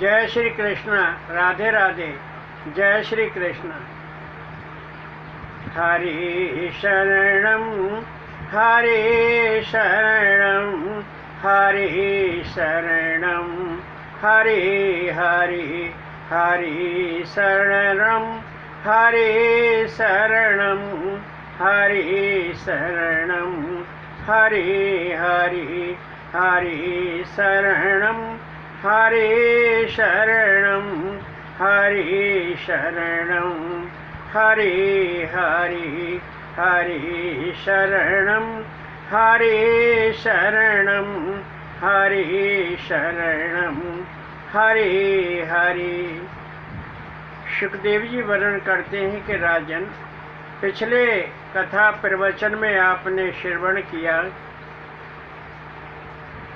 जय श्री कृष्ण। राधे राधे। जय श्री कृष्ण। हरि शरणं हरि शरणं हरि शरणं हरि हरि हरि शरणं हरि शरणं हरि शरणं हरि हरि हरि शरणं हरि शरणं हरि शरणं हरि हरि हरि शरणं हरि शरणं हरि शरणं हरि हरि। सुखदेव जी वर्णन करते हैं कि राजन, पिछले कथा प्रवचन में आपने श्रवण किया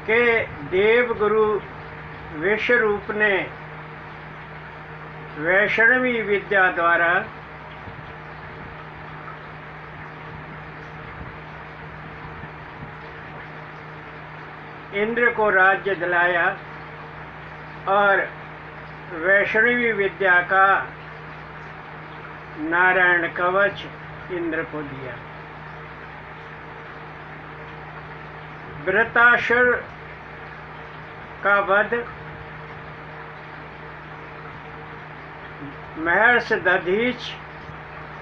कि देव गुरु विश्वरूप ने वैष्णवी विद्या द्वारा इंद्र को राज्य दिलाया और वैष्णवी विद्या का नारायण कवच इंद्र को दिया। वृत्रासुर का वध महर्षि दधीच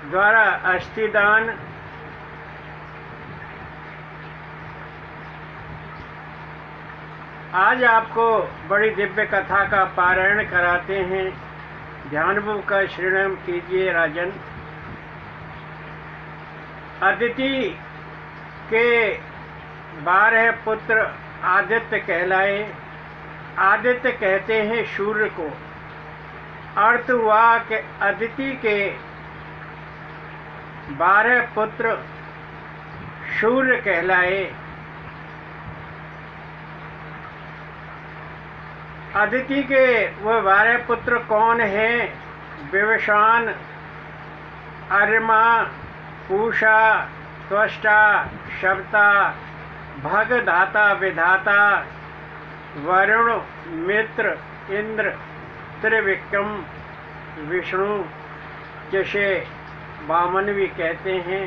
द्वारा अस्थिदान, आज आपको बड़ी दिव्य कथा का पारायण कराते हैं। ध्यानपूर्वक का श्रवण कीजिए राजन। अदिति के 12 पुत्र आदित्य कहलाए। आदित्य कहते हैं सूर्य को। अर्थ हुआ कि अदिति के 12 पुत्र सूर्य कहलाए। अदिति के वह 12 पुत्र कौन हैं? विवस्वान, अर्यमा, पूषा, त्वष्टा, शब्ता, भगधाता, विधाता, वरुण, मित्र, इंद्र, त्रिविक्रम, विष्णु, जिसे वामन भी कहते हैं।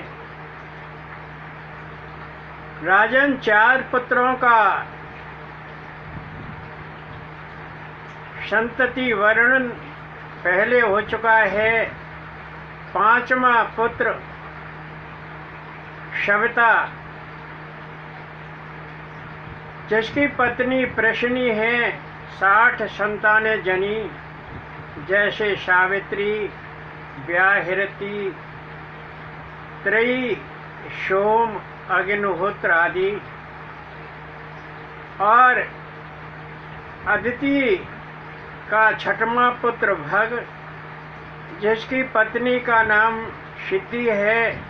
राजन, 4 पुत्रों का संतति वर्णन पहले हो चुका है। 5वां पुत्र शविता, जिसकी पत्नी प्रश्नी है। 60 संतानें जनी, जैसे सावित्री, व्याहृति, त्रयी, सोम, अग्निहोत्र आदि। और अदिति का 6वां पुत्र भग, जिसकी पत्नी का नाम सिद्धि है।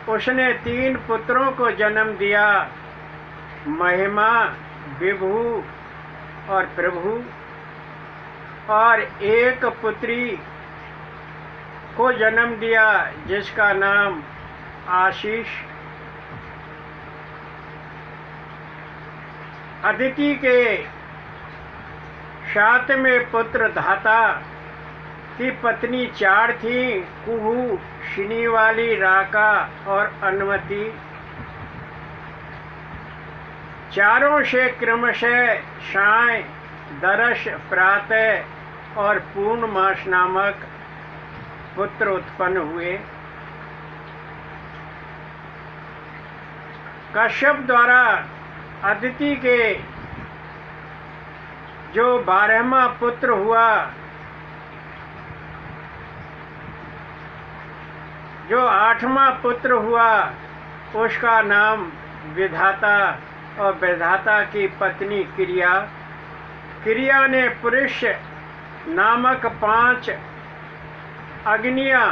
उसने 3 पुत्रों को जन्म दिया, महिमा, विभु और प्रभु। और 1 पुत्री को जन्म दिया, जिसका नाम आशीष। अदिति के 7वें पुत्र धाता की पत्नी 4 थी, कुहू, शिनीवाली, राका और अनुमति। चारों से क्रमशः साय, दरस, प्रातः और पूर्णमास नामक पुत्र उत्पन्न हुए। कश्यप द्वारा अदिति के जो 12वां पुत्र हुआ, जो 8वां पुत्र हुआ, उसका नाम विधाता और विधाता की पत्नी क्रिया। क्रिया ने पुरुष नामक 5 अग्नियां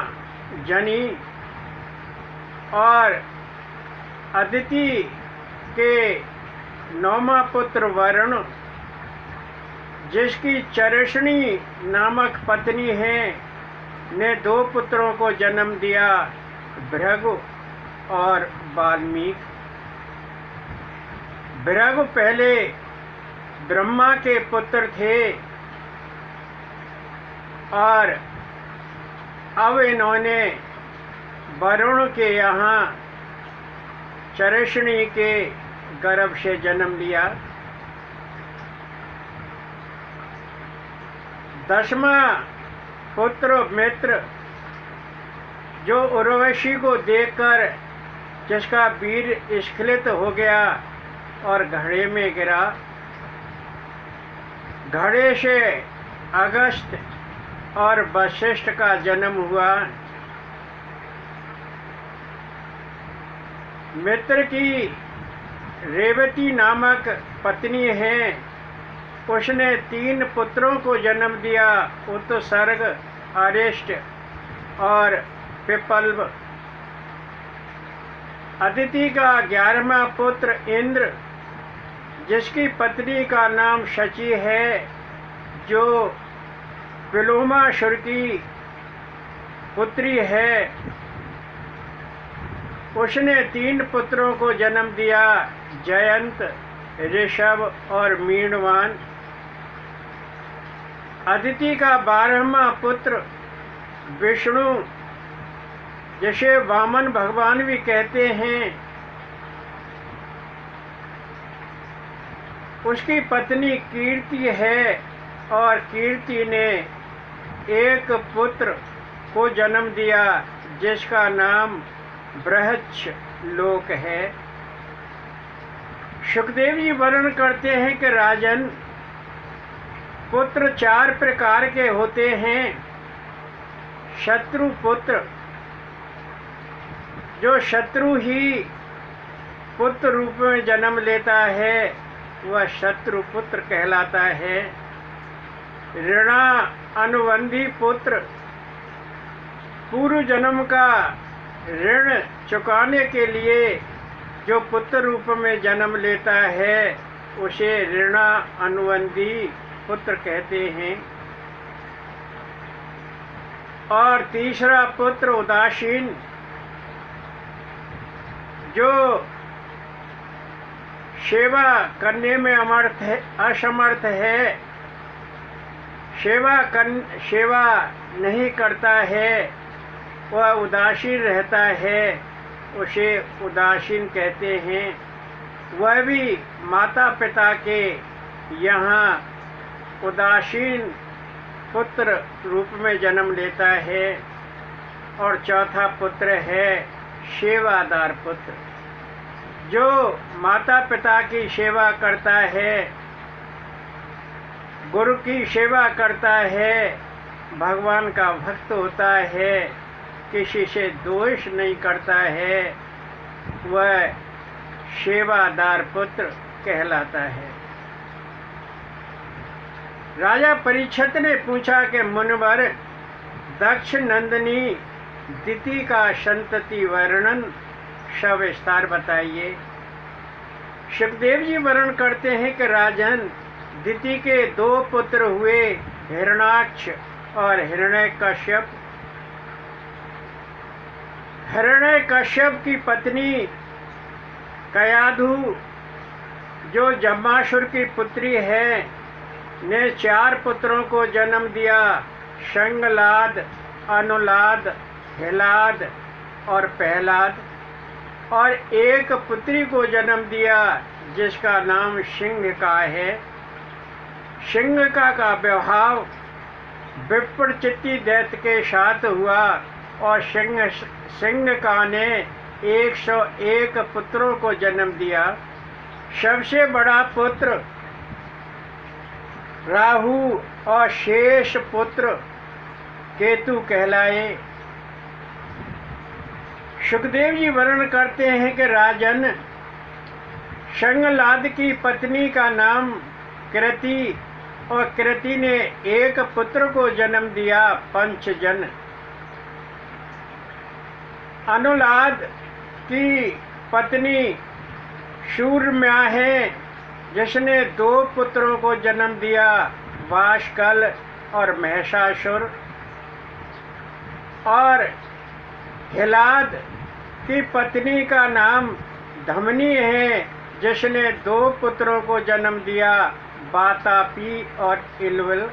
जनी। और अदिति के 9वां पुत्र वरुण, जिसकी चरषणी नामक पत्नी है, ने 2 पुत्रों को जन्म दिया, भृगु और वाल्मीकि। भृगु पहले ब्रह्मा के पुत्र थे और अब इन्होंने वरुण के यहाँ चरषणी के गर्भ से जन्म लिया। 10वां पुत्र मित्र, जो उर्वशी को देखकर जिसका वीर स्खलित हो गया और घड़े में गिरा। घड़े से अगस्त और वशिष्ठ का जन्म हुआ। मित्र की रेवती नामक पत्नी है, उसने 3 पुत्रों को जन्म दिया, उत्सर्ग, अरिष्ट और पिपल्व। अदिति का 11वां पुत्र इंद्र, जिसकी पत्नी का नाम शची है, जो विलोमासुर की पुत्री है, उसने 3 पुत्रों को जन्म दिया, जयंत, ऋषभ और मीनवान। अदिति का 12वां पुत्र विष्णु, जिसे वामन भगवान भी कहते हैं, उसकी पत्नी कीर्ति है और कीर्ति ने एक पुत्र को जन्म दिया, जिसका नाम बृहच्छ लोक है। सुखदेव जी वर्णन करते हैं कि राजन, पुत्र 4 प्रकार के होते हैं। शत्रु पुत्र, जो शत्रु ही पुत्र रूप में जन्म लेता है, वह शत्रु पुत्र कहलाता है। ऋणा अनुबंधी पुत्र, पूर्व जन्म का ऋण चुकाने के लिए जो पुत्र रूप में जन्म लेता है, उसे ऋणा अनुबंधी पुत्र कहते हैं। और तीसरा पुत्र उदासीन, जो सेवा करने में असमर्थ है, सेवा नहीं करता है, वह उदासीन रहता है, उसे उदासीन कहते हैं। वह भी माता पिता के यहाँ उदासीन पुत्र रूप में जन्म लेता है। और चौथा पुत्र है सेवादार पुत्र, जो माता पिता की सेवा करता है, गुरु की सेवा करता है, भगवान का भक्त होता है, किसी से द्वेष नहीं करता है, वह सेवादार पुत्र कहलाता है। राजा परीक्षित ने पूछा कि मुनिवर, दक्ष नंदिनी दिति का संतति वर्णन सविस्तार बताइए। सुखदेव जी वर्णन करते हैं कि राजन, दिति के 2 पुत्र हुए, हिरण्याक्ष और हिरण्यकश्यप। हिरण्यकश्यप की पत्नी कयाधु, जो जम्बासुर की पुत्री है, ने 4 पुत्रों को जन्म दिया, शंगलाद, अनुलाद, हिलाद और पहलाद। और एक पुत्री को जन्म दिया, जिसका नाम सिंहिका है। सिंहिका का विवाह विप्रचित्ति दैत्य के साथ हुआ और सिंहिका ने 101 पुत्रों को जन्म दिया। सबसे बड़ा पुत्र राहु और शेष पुत्र केतु कहलाए। सुखदेव जी वर्णन करते हैं कि राजन, शंगलाद की पत्नी का नाम कृति, और कृति ने एक पुत्र को जन्म दिया, पंचजन। अनुलाद की पत्नी शूरम्या है, जिसने 2 पुत्रों को जन्म दिया, वाशकल और महिषासुर। और हिलाद की पत्नी का नाम धमनी है, जिसने 2 पुत्रों को जन्म दिया, वातापी और इलवल।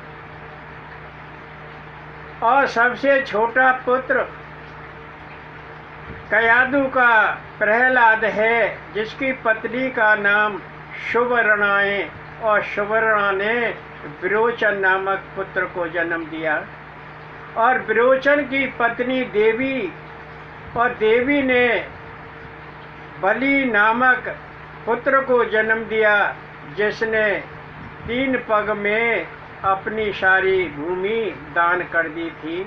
और सबसे छोटा पुत्र कयादु का प्रहलाद है, जिसकी पत्नी का नाम सुवर्णा है, और सुवर्णा ने विरोचन नामक पुत्र को जन्म दिया। और विरोचन की पत्नी देवी, और देवी ने बलि नामक पुत्र को जन्म दिया, जिसने 3 पग में अपनी सारी भूमि दान कर दी थी।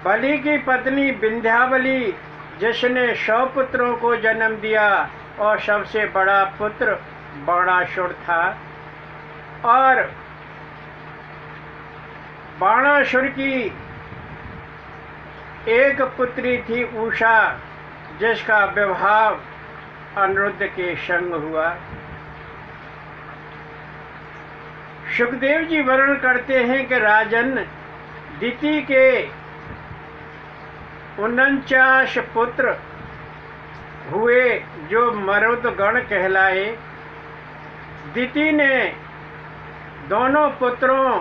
बलि की पत्नी विंध्यावली, जिसने 100 पुत्रों को जन्म दिया, और सबसे बड़ा पुत्र बाणासुर था। और बाणासुर की एक पुत्री थी उषा, जिसका विवाह अनिरुद्ध के संग हुआ। सुखदेव जी वर्णन करते हैं कि राजन, दिति के 49 पुत्र हुए, जो मरुदगण कहलाए। दिति ने दोनों पुत्रों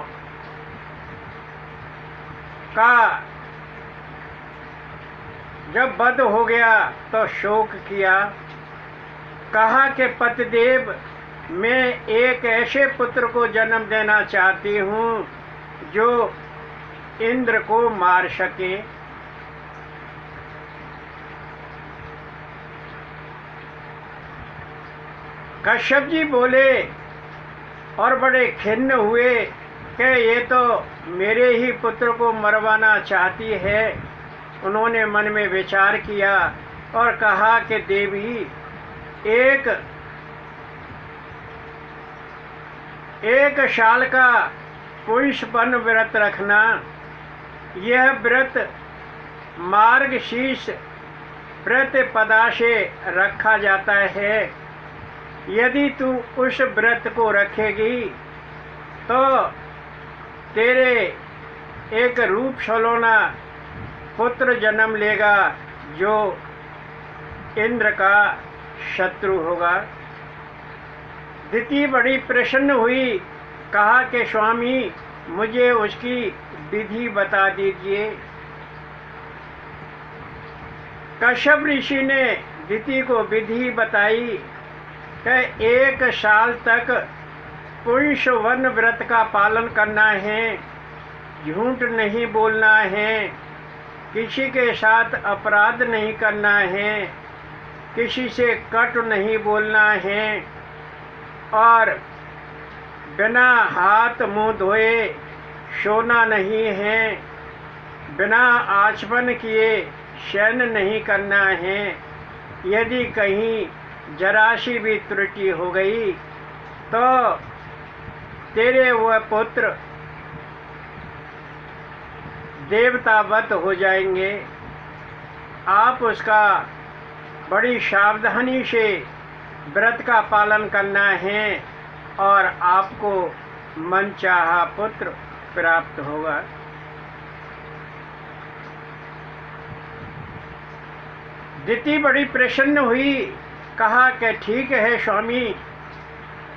का जब वध हो गया तो शोक किया। कहा कि पतिदेव, मैं एक ऐसे पुत्र को जन्म देना चाहती हूँ जो इंद्र को मार सके। कश्यप जी बोले और बड़े खिन्न हुए कि ये तो मेरे ही पुत्र को मरवाना चाहती है। उन्होंने मन में विचार किया और कहा कि देवी, एक साल का पुष्पन व्रत रखना। यह व्रत मार्गशीर्ष प्रतिपदा से रखा जाता है। यदि तू उस व्रत को रखेगी तो तेरे एक रूप सलोना पुत्र जन्म लेगा, जो इंद्र का शत्रु होगा। दिति बड़ी प्रसन्न हुई, कहा कि स्वामी, मुझे उसकी विधि बता दीजिए। कश्यप ऋषि ने दिति को विधि बताई कि 1 साल तक पुष्पवन व्रत का पालन करना है, झूठ नहीं बोलना है, किसी के साथ अपराध नहीं करना है, किसी से कट नहीं बोलना है, और बिना हाथ मुंह धोए सोना नहीं है, बिना आचमन किए शयन नहीं करना है। यदि कहीं जरा सी भी त्रुटि हो गई तो तेरे वह पुत्र देवतावत हो जाएंगे। आप उसका बड़ी सावधानी से व्रत का पालन करना है और आपको मनचाहा पुत्र प्राप्त होगा। दिति बड़ी प्रसन्न हुई, कहा कि ठीक है स्वामी।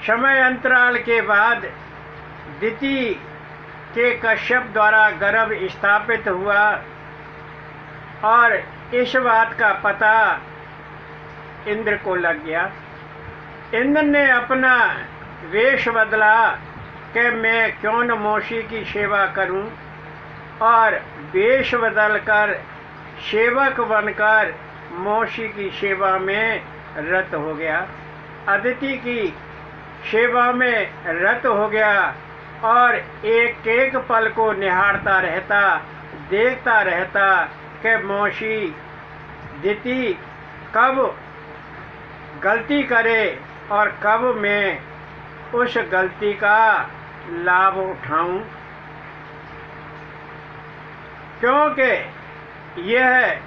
समय अंतराल के बाद दिति के कश्यप द्वारा गर्भ स्थापित हुआ और इस बात का पता इंद्र को लग गया। इंद्र ने अपना वेश बदला कि मैं क्यों न मौसी की सेवा करूं, और वेश बदलकर सेवक बनकर मौसी की सेवा में रत हो गया। अदिति की सेवा में रत हो गया और एक एक पल को निहारता रहता, देखता रहता कि मौसी दिति कब गलती करे और कब मैं उस गलती का लाभ उठाऊं, क्योंकि यह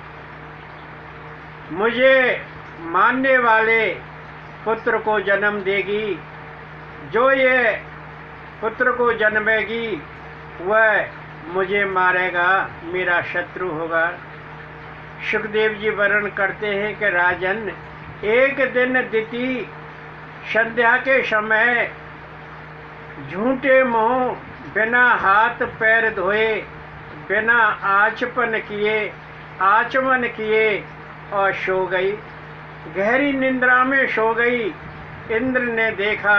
मुझे मानने वाले पुत्र को जन्म देगी। जो ये पुत्र को जन्मेगी वह मुझे मारेगा, मेरा शत्रु होगा। सुखदेव जी वर्णन करते हैं कि राजन, एक दिन दिति संध्या के समय झूठे मुँह बिना हाथ पैर धोए, बिना आचमन किए और सो गई। गहरी निंद्रा में सो गई। इंद्र ने देखा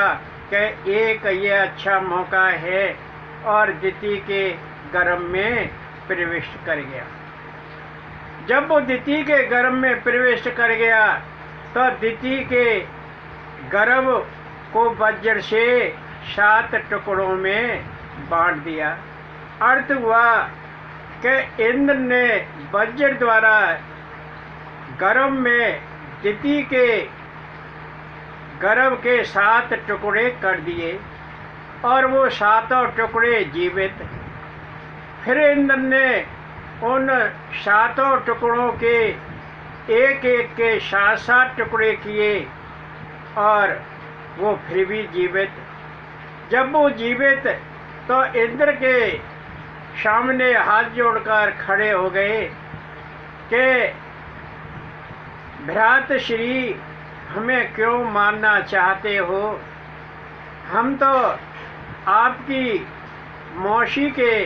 कि एक ये अच्छा मौका है और दिति के गर्भ में प्रवेश कर गया। जब वो दिति के गर्भ में प्रवेश कर गया तो दिति के गर्भ को वज्र से 7 टुकड़ों में बांट दिया। अर्थ हुआ कि इंद्र ने वज्र द्वारा गर्भ में दिति के गर्भ के 7 टुकड़े कर दिए और वो 7 टुकड़े जीवित। फिर इंद्र ने उन 7 टुकड़ों के एक के 7 टुकड़े किए और वो फिर भी जीवित। जब वो जीवित तो इंद्र के सामने हाथ जोड़कर खड़े हो गए कि भ्रातश्री, हमें क्यों मारना चाहते हो? हम तो आपकी मौसी के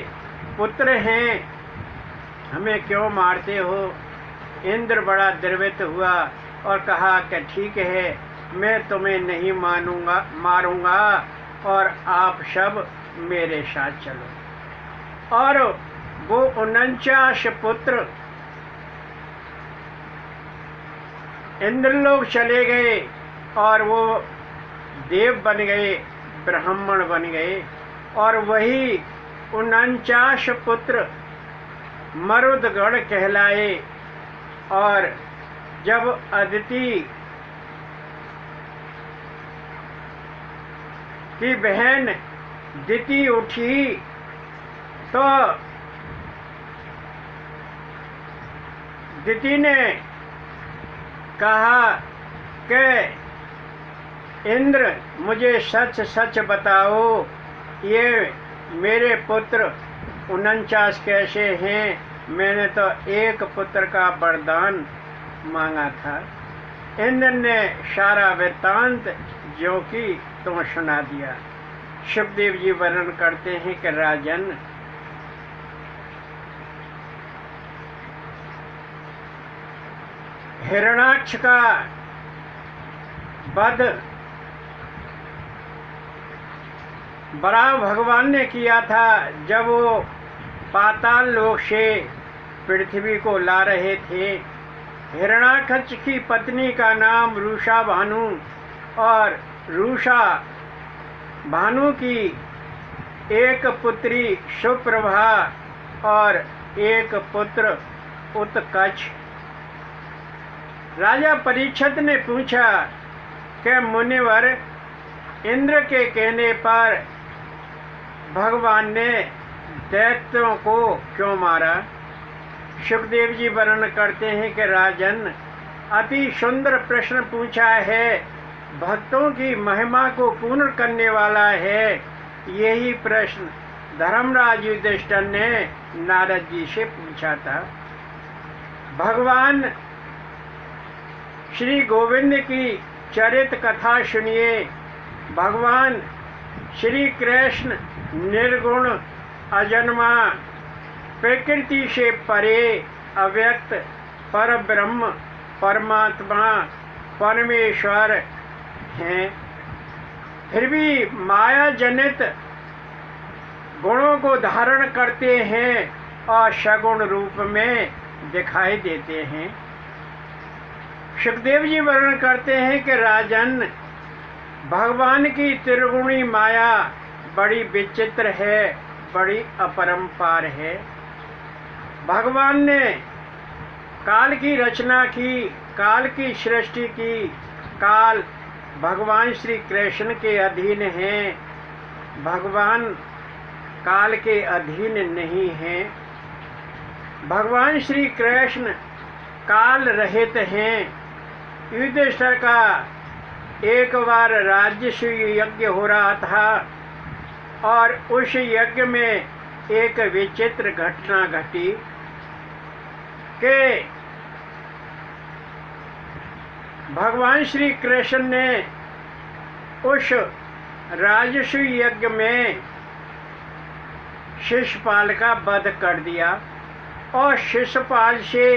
पुत्र हैं, हमें क्यों मारते हो? इंद्र बड़ा द्रवित हुआ और कहा कि ठीक है, मैं तुम्हें नहीं मारूंगा और आप सब मेरे साथ चलो। और वो 49 पुत्र इंद्रलोक चले गए और वो देव बन गए, ब्राह्मण बन गए। और वही 49 पुत्र मरुदगण कहलाए। और जब अदिति की बहन दिति उठी तो दिति ने कहा कि इंद्र, मुझे सच सच बताओ, ये मेरे पुत्र 49 कैसे हैं? मैंने तो एक पुत्र का वरदान मांगा था। इंद्र ने सारा वृत्तांत जो कि तुम सुना दिया। सुखदेव जी वर्णन करते हैं कि राजन, हिरण्याक्ष का वध बराह भगवान ने किया था जब वो पाताल लोक से पृथ्वी को ला रहे थे। हिरण्याक्ष की पत्नी का नाम रूषा भानु और रूषा भानु की एक पुत्री सुप्रभा और एक पुत्र उत्कच। राजा परीक्षित ने पूछा कि मुनिवर, इंद्र के कहने पर भगवान ने दैत्यों को क्यों मारा? सुखदेव जी वर्णन करते हैं कि राजन, अति सुंदर प्रश्न पूछा है, भक्तों की महिमा को पूर्ण करने वाला है। यही प्रश्न धर्मराज युधिष्ठिर ने नारद जी से पूछा था। भगवान श्री गोविंद की चरित कथा सुनिए। भगवान श्री कृष्ण निर्गुण, अजन्मा, प्रकृति से परे, अव्यक्त, पर ब्रह्म, परमात्मा, परमेश्वर हैं। फिर भी माया जनित गुणों को धारण करते हैं और सगुण रूप में दिखाई देते हैं। सुखदेव जी वर्णन करते हैं कि राजन, भगवान की त्रिगुणी माया बड़ी विचित्र है, बड़ी अपरंपार है। भगवान ने काल की रचना की, काल की सृष्टि की। काल भगवान श्री कृष्ण के अधीन हैं, भगवान काल के अधीन नहीं हैं। भगवान श्री कृष्ण काल रहित हैं। युधिष्ठिर का एक बार राजसूय यज्ञ हो रहा था और उस यज्ञ में एक विचित्र घटना घटी कि भगवान श्री कृष्ण ने उस राजसूय यज्ञ में शिशुपाल का वध कर दिया और शिशुपाल से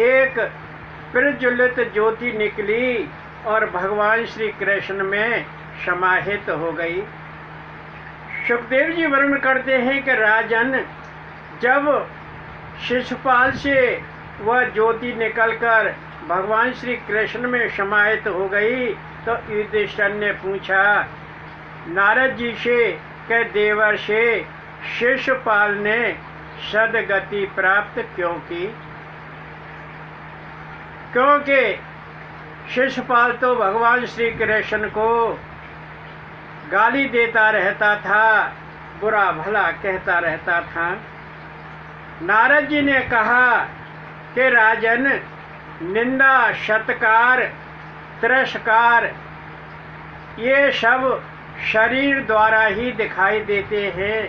एक प्रज्वलित ज्योति निकली और भगवान श्री कृष्ण में समाहित हो गई। सुखदेव जी वर्णन करते हैं कि राजन, जब शिशुपाल से वह ज्योति निकलकर भगवान श्री कृष्ण में समाहित हो गई तो युधिष्ठिर ने पूछा नारद जी से कि देवर से शिशुपाल ने सद्गति प्राप्त क्यों की? क्योंकि शिशुपाल तो भगवान श्री कृष्ण को गाली देता रहता था, बुरा भला कहता रहता था। नारद जी ने कहा कि राजन, निंदा, सत्कार, तिरस्कार ये सब शरीर द्वारा ही दिखाई देते हैं,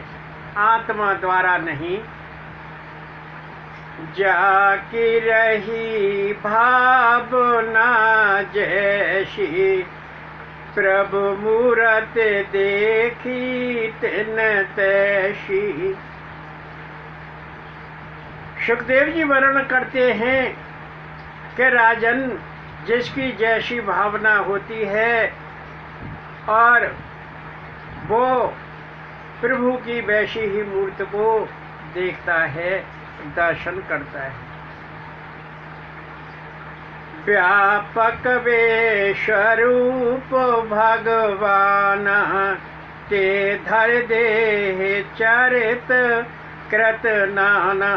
आत्मा द्वारा नहीं। जाकी रही भावना जैसी, प्रभु मूरत देखी तिन तैसी। सुखदेव जी वर्णन करते हैं कि राजन, जिसकी जैसी भावना होती है और वो प्रभु की वैसी ही मूर्ति को देखता है, दर्शन करता है। व्यापक वे स्वरूप भगवान, ते धर देह चरित कृत नाना।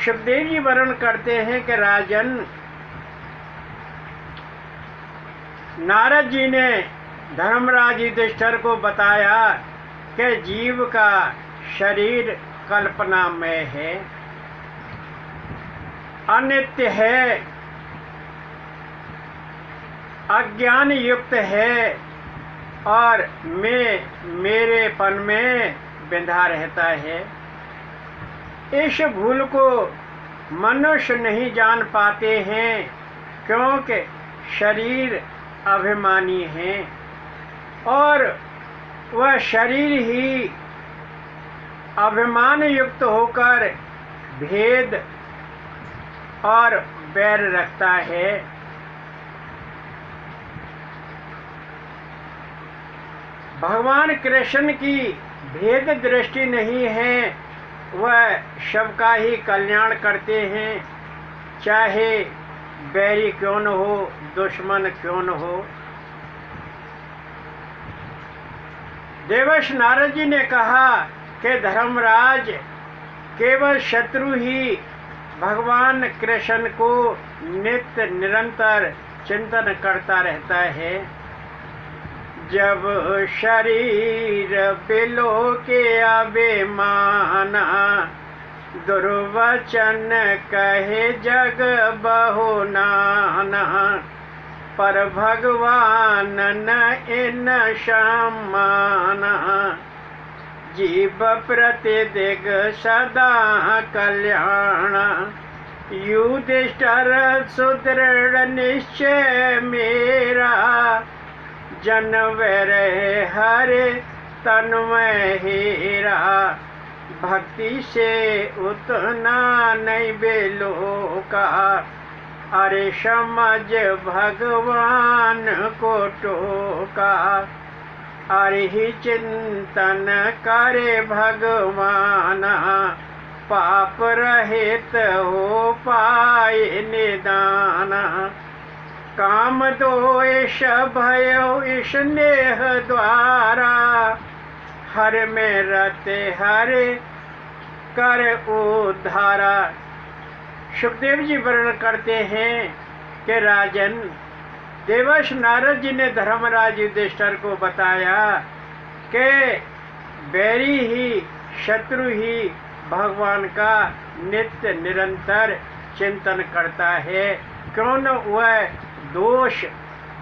सुखदेव जी वर्णन करते हैं कि राजन, नारद जी ने धर्मराज युधिष्ठिर को बताया कि जीव का शरीर कल्पनामय है, अनित्य है, अज्ञान युक्त है और मेरेपन में बंधा रहता है। इस भूल को मनुष्य नहीं जान पाते हैं क्योंकि शरीर अभिमानी है और वह शरीर ही अभिमान युक्त होकर भेद और बैर रखता है। भगवान कृष्ण की भेद दृष्टि नहीं है, वह सबका ही कल्याण करते हैं, चाहे बैरी क्यों न हो, दुश्मन क्यों न हो। देवर्षि नारद जी ने कहा कि धर्मराज, केवल शत्रु ही भगवान कृष्ण को नित्य निरंतर चिंतन करता रहता है। जब शरीर बिलो के अभिमाना, दुर्वचन कहे जग बहु नाना, पर भगवान न इन सम्माना। जीव प्रतिदिग सदा कल्याण, युधिष्ठिर सुदृढ़ निश्चय मेरा। जनवर हरे तन्मय हीरा, भक्ति से उतना नहीं बेलो का। अरे समझ भगवान को टोका, अरे ही चिंतन करे भगवाना। पाप रहित हो पाए निदाना, काम दोष भयो स्नेह द्वारा। हर में रते हरे कर उद्धारा। सुखदेव जी वर्णन करते हैं कि राजन, देवर्षि नारद जी ने धर्मराज युधिष्ठिर को बताया कि बैरी ही, शत्रु ही भगवान का नित्य निरंतर चिंतन करता है। क्यों न वह दोष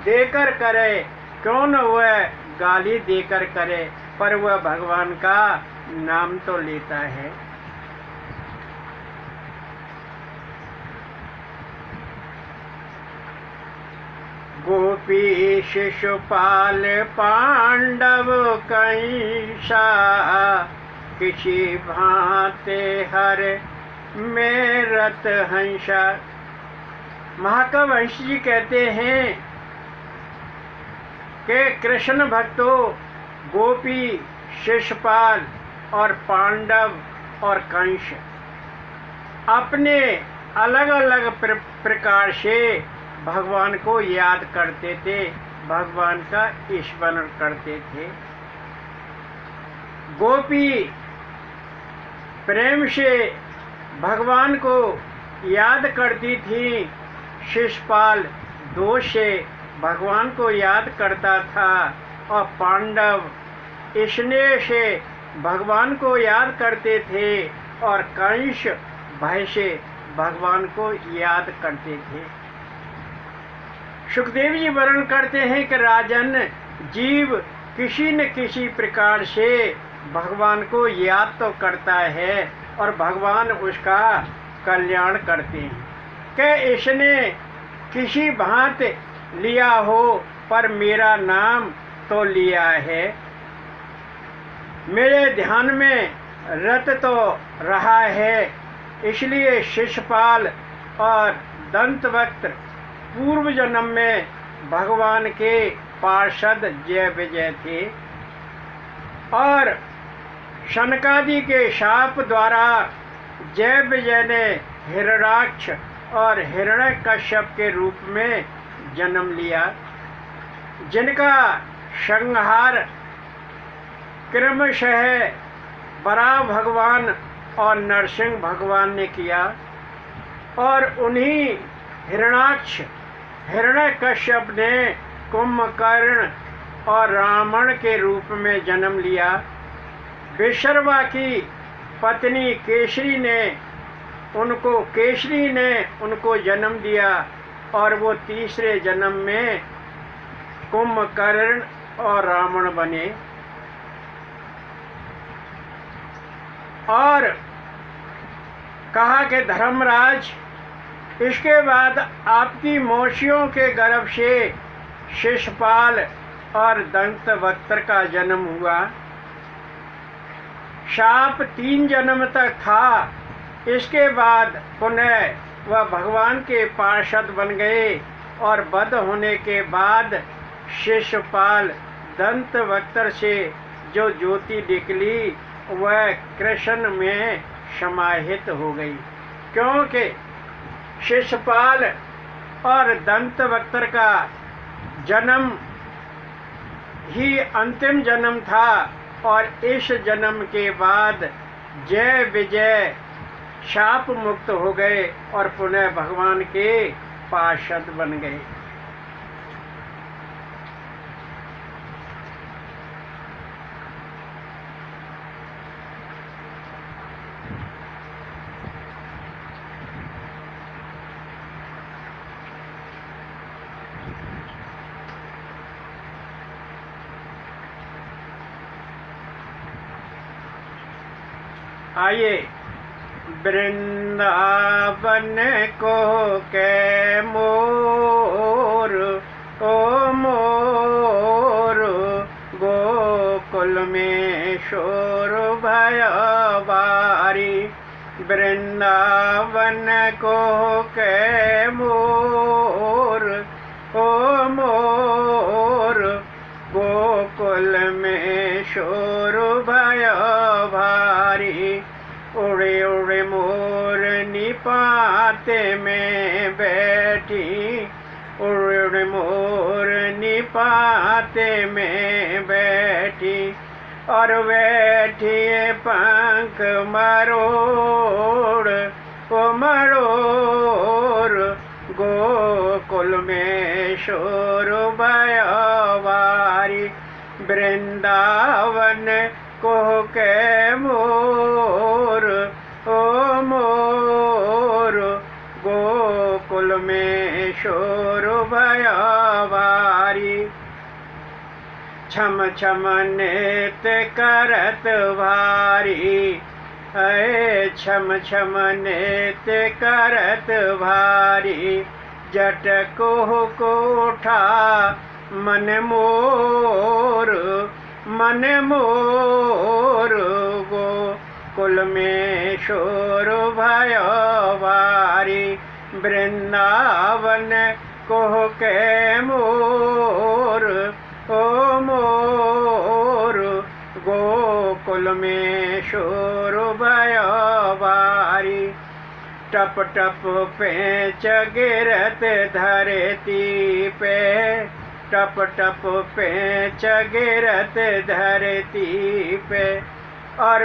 देकर करे, क्यों न वह गाली देकर करे, पर वह भगवान का नाम तो लेता है। गोपी शिशुपाल पांडव कंसा, किसी भांते हर में रत हंसा। महाकवि जी कहते हैं कि कृष्ण भक्तों, गोपी, शिशुपाल और पांडव और कंस अपने अलग अलग प्रकार से भगवान को याद करते थे, भगवान का स्मरण करते थे। गोपी प्रेम से भगवान को याद करती थी, शिशुपाल दोष से भगवान को याद करता था और पांडव स्नेह से भगवान को याद करते थे और कंस भय से भगवान को याद करते थे। सुखदेव जी वर्णन करते हैं कि राजन, जीव किसी न किसी प्रकार से भगवान को याद तो करता है और भगवान उसका कल्याण करते हैं कि इसने किसी भांति लिया हो पर मेरा नाम तो लिया है, मेरे ध्यान में रत तो रहा है। इसलिए शिशुपाल और दंतवक्त्र पूर्व जन्म में भगवान के पार्षद जय विजय थे और शनकादि के शाप द्वारा जय विजय ने हिरण्याक्ष और हिरण्यकश्यप के रूप में जन्म लिया, जिनका संहार क्रमशः बराह भगवान और नरसिंह भगवान ने किया और उन्हीं हिरण्याक्ष हिरण्यकश्यप ने कुंभकर्ण और रावण के रूप में जन्म लिया। विश्रवा की पत्नी केसरी ने उनको जन्म दिया और वो तीसरे जन्म में कुंभकर्ण और रावण बने। और कहा कि धर्मराज, इसके बाद आपकी मौसियों के गर्भ से शिशुपाल और दंतवक्त्र का जन्म हुआ। शाप 3 जन्म तक था, इसके बाद पुनः वह भगवान के पार्षद बन गए और वध होने के बाद शिशुपाल दंतवक्त्र से जो ज्योति निकली वह कृष्ण में समाहित हो गई, क्योंकि शिशुपाल और दंतवक्त्र का जन्म ही अंतिम जन्म था और इस जन्म के बाद जय विजय शाप मुक्त हो गए और पुनः भगवान के पार्षद बन गए। आइए, वृंदावन को के मोर ओ मोर, गोकुल में शोर भय बारी। वृंदावन को के मोर ओ मोर, गोकुल में शोर भय भारी। उड़े उड़े मोर निपाते में बैठी, उड़े उड़े मोर निपाते में बैठी। और बैठी पंख मरोड़ ओ मरोड़, गोकुल में शोर भयवारी। वृंदावन को के मोर ओ मोर, गोकुल में शोर भयवारी। छम छम नृत्य करत भारी, है छम छम नृत्य करत भारी। जट को उठा मन मोर, मन मोर, गो कुल में शोर भयो भारी, वृंदावन कोह के मोर, ओ मोर गोकुल में शोर भयो भारी। टप टप पेंच गिरत धरती पे, टप टप पेंच गिरत धरती पे। और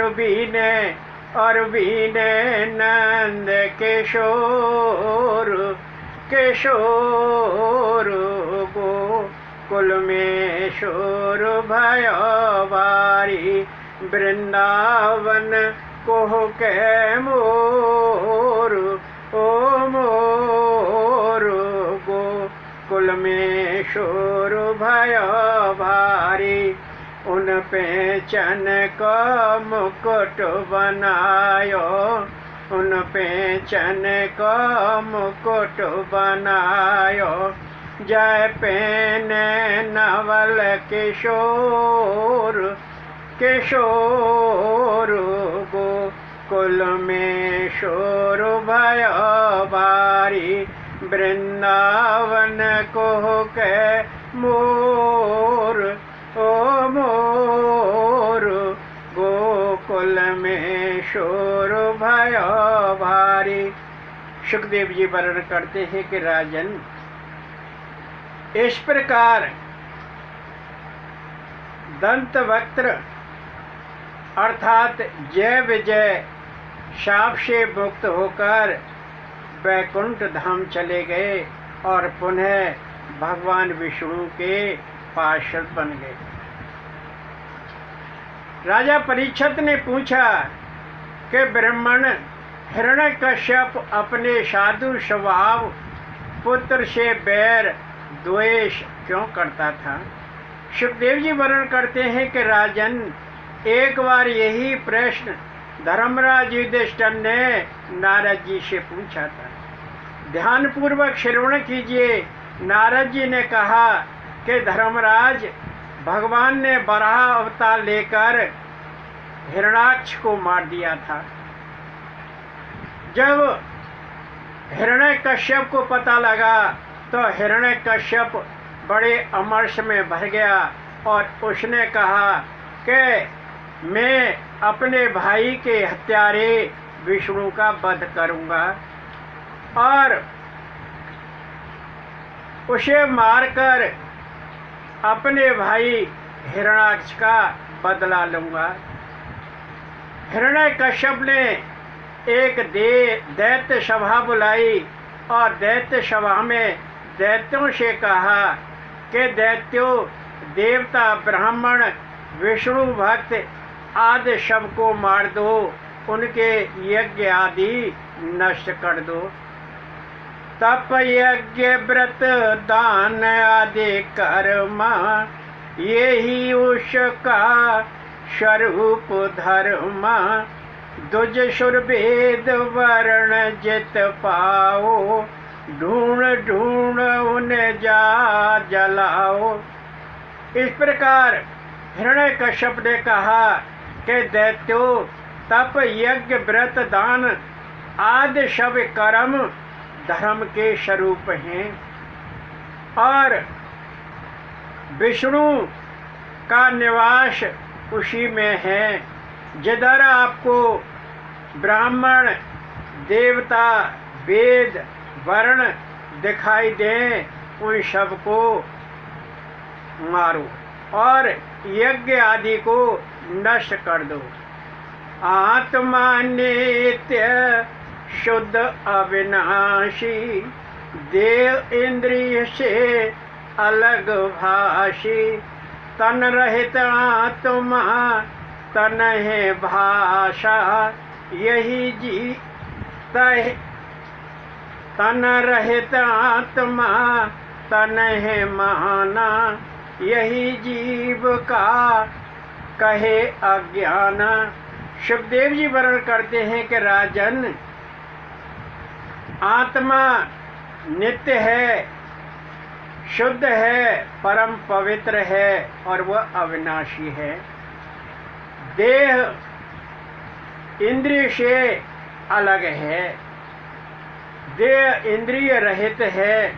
बीने नंद किशोर, किशोर गोकुल में शोर भयो भारी, वृंदावन कोह के मोर, ओ मोर गोकुल में शोर भयो भारी। उन पे चन को मुकुट बनायो, उन पे चन को मुकुट बनायो। जय पेने नवल किशोर, किशोर गोकुल में शोर भयो भारी, वृंदावन कोह के मोर, ओ मोर गोकुल में शोर भयो भारी। सुखदेव जी वर्णन करते हैं कि राजन, इस प्रकार दंतवक्त्र अर्थात जय विजय शाप से मुक्त होकर वैकुंठ धाम चले गए और पुनः भगवान विष्णु के पार्षद बन गए। राजा परीक्षित ने पूछा कि ब्राह्मण हिरण्यकश्यप अपने साधु स्वभाव पुत्र से बैर द्वेष क्यों करता था? सुखदेव जी वर्णन करते हैं कि राजन, एक बार यही प्रश्न धर्मराज युधिष्ठिर ने नारद जी से पूछा था। ध्यानपूर्वक श्रवण कीजिए। नारद जी ने कहा कि धर्मराज, भगवान ने वराह अवतार लेकर हिरण्याक्ष को मार दिया था। जब हिरण्यकश्यप को पता लगा तो हिरण्यकश्यप बड़े अमर्ष में भर गया और उसने कहा कि मैं अपने भाई के हत्यारे विष्णु का वध करूंगा और उसे मारकर अपने भाई हिरण्याक्ष का बदला लूंगा। हिरण्यकश्यप ने एक दैत्य सभा बुलाई और दैत्य सभा में दैत्यों से कहा कि दैत्यों, देवता, ब्राह्मण, विष्णु भक्त आदि सबको मार दो, उनके यज्ञ आदि नष्ट कर दो। तप यज्ञ व्रत दान आदि कर्मा, यही उसका स्वरूप धर्मा। दुज सुर वेद वर्ण जित पाओ, ढूंढ ढूंढ उन्हें जा जलाओ। इस प्रकार हिरण्यकश्यप ने कहा कि दैत्यों, तप यज्ञ व्रत दान आदि सब कर्म धर्म के स्वरूप हैं और विष्णु का निवास उसी में है। जिधर आपको ब्राह्मण, देवता, वेद, वर्ण दिखाई दें, उन सबको मारो और यज्ञ आदि को नष्ट कर दो। आत्मा नित्य शुद्ध अविनाशी, देव इंद्रिय से अलग भाषी। तन रहित आत्मा तन है भाषा, यही जी तन रहित आत्मा तन है माना, यही जीव का कहे अज्ञान। सुखदेव जी वर्णन करते हैं कि राजन, आत्मा नित्य है, शुद्ध है, परम पवित्र है और वह अविनाशी है। देह इंद्रिय से अलग है, देह इंद्रिय रहित है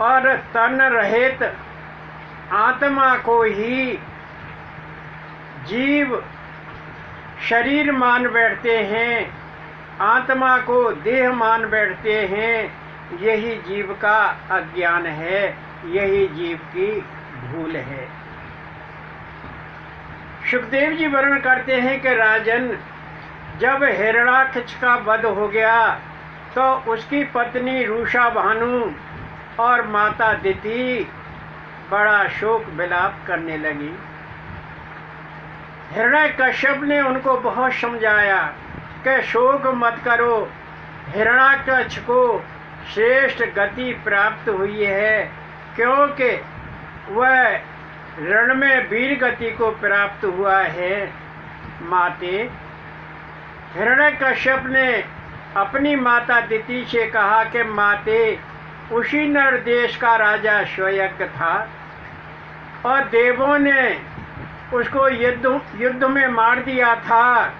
और तन रहित आत्मा को ही जीव शरीर मान बैठते हैं, आत्मा को देह मान बैठते हैं। यही जीव का अज्ञान है, यही जीव की भूल है। सुखदेव जी वर्णन करते हैं कि राजन, जब हिरण्याक्ष का वध हो गया तो उसकी पत्नी रूषा भानु और माता दिति बड़ा शोक विलाप करने लगी। हिरण्यकश्यप ने उनको बहुत समझाया कि शोक मत करो, हिरण्याक्ष को श्रेष्ठ गति प्राप्त हुई है, क्योंकि वह रण में वीर गति को प्राप्त हुआ है। माते, हिरण्यकश्यप ने अपनी माता दिति से कहा कि माते, उसी नर देश का राजा श्वयज्ञ था और देवों ने उसको युद्ध में मार दिया था,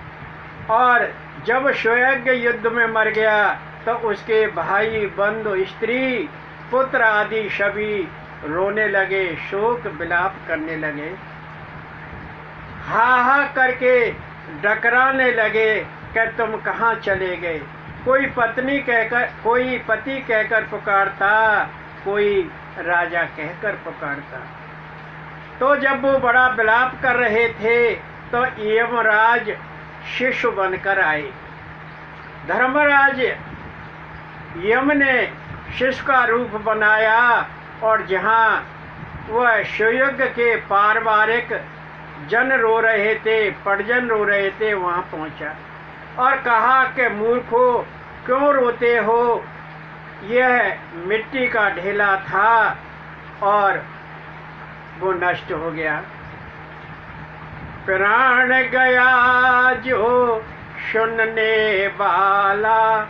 और जब श्वयज्ञ युद्ध में मर गया तो उसके भाई बंधु स्त्री पुत्र आदि सभी रोने लगे, शोक विलाप करने लगे, हा हा करके डकराने लगे कि तुम कहाँ चले गए। कोई पति कहकर पुकारता, कोई राजा कहकर पुकारता। तो जब वो बड़ा विलाप कर रहे थे तो यमराज शिशु बनकर आए। धर्मराज यम ने शिशु का रूप बनाया और जहाँ वह शिवयज्ञ के पारिवारिक जन रो रहे थे, परिजन रो रहे थे, वहाँ पहुँचा और कहा कि मूर्खों, क्यों रोते हो? यह मिट्टी का ढेला था और वो नष्ट हो गया। प्राण गया जो सुनने वाला,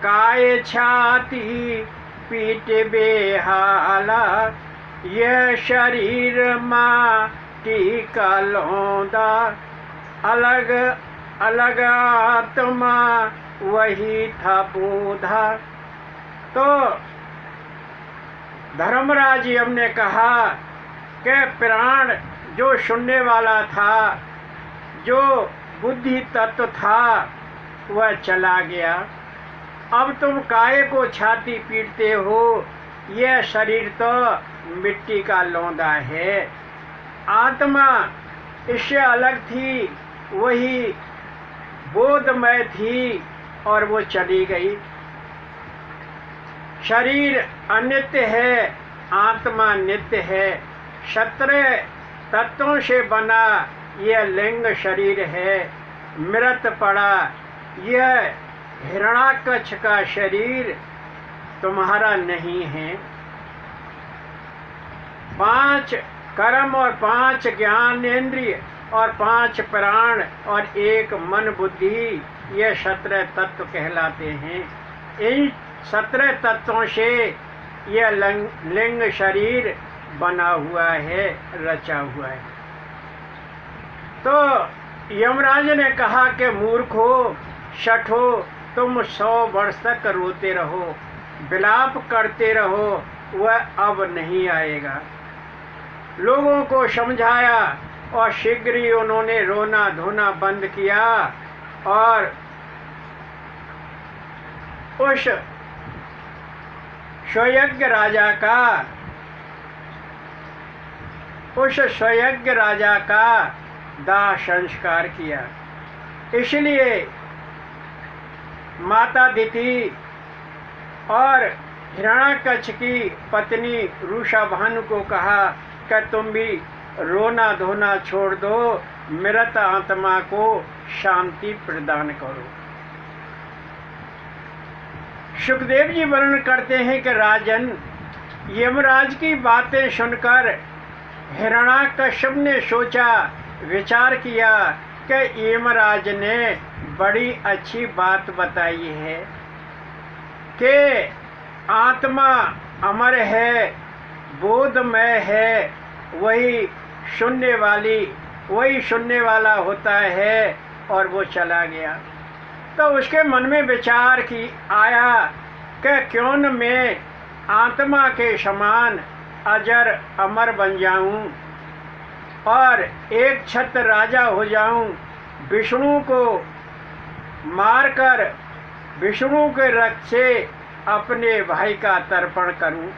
काय छाती पीट बेहाला, यह शरीर माटी का लौंदा, अलग अलग आत्मा वही था बोधा। तो धर्मराज यम ने कहा कि प्राण जो सुनने वाला था, जो बुद्धि तत्व था, वह चला गया। अब तुम काहे को छाती पीटते हो? यह शरीर तो मिट्टी का लौंदा है। आत्मा इससे अलग थी, वही बोधमय थी और वो चली गई। शरीर अनित्य है, आत्मा नित्य है। 17 तत्वों से बना यह लिंग शरीर है, मृत पड़ा। यह हिरण्याक्ष का शरीर तुम्हारा नहीं है। 5 कर्म और 5 ज्ञानेंद्रिय और 5 प्राण और 1 मन बुद्धि, ये 17 तत्व कहलाते हैं। इन 17 तत्वों से यह लिंग शरीर बना हुआ है, रचा हुआ है। तो यमराज ने कहा कि मूर्खो, शठो, तुम 100 वर्ष तक रोते रहो, विलाप करते रहो, वह अब नहीं आएगा। लोगों को समझाया और शीघ्र ही उन्होंने रोना धोना बंद किया और उस स्वयज्ञ राजा का दाह संस्कार किया। इसलिए माता दिति और हिरण्याक्ष की पत्नी रूषा भानु को कहा कि तुम भी रोना धोना छोड़ दो, मृत आत्मा को शांति प्रदान करो। सुखदेव जी वर्णन करते हैं कि राजन, यमराज की बातें सुनकर हिरण्याकश्यप ने सोचा, विचार किया कि यमराज ने बड़ी अच्छी बात बताई है कि आत्मा अमर है, बोधमय है, वही सुनने वाला होता है। और वो चला गया। तो उसके मन में विचार की आया कि क्यों न मैं आत्मा के समान अजर अमर बन जाऊं और एक छत्र राजा हो जाऊं, विष्णु को मारकर विष्णु के रक्त से अपने भाई का तर्पण करूं।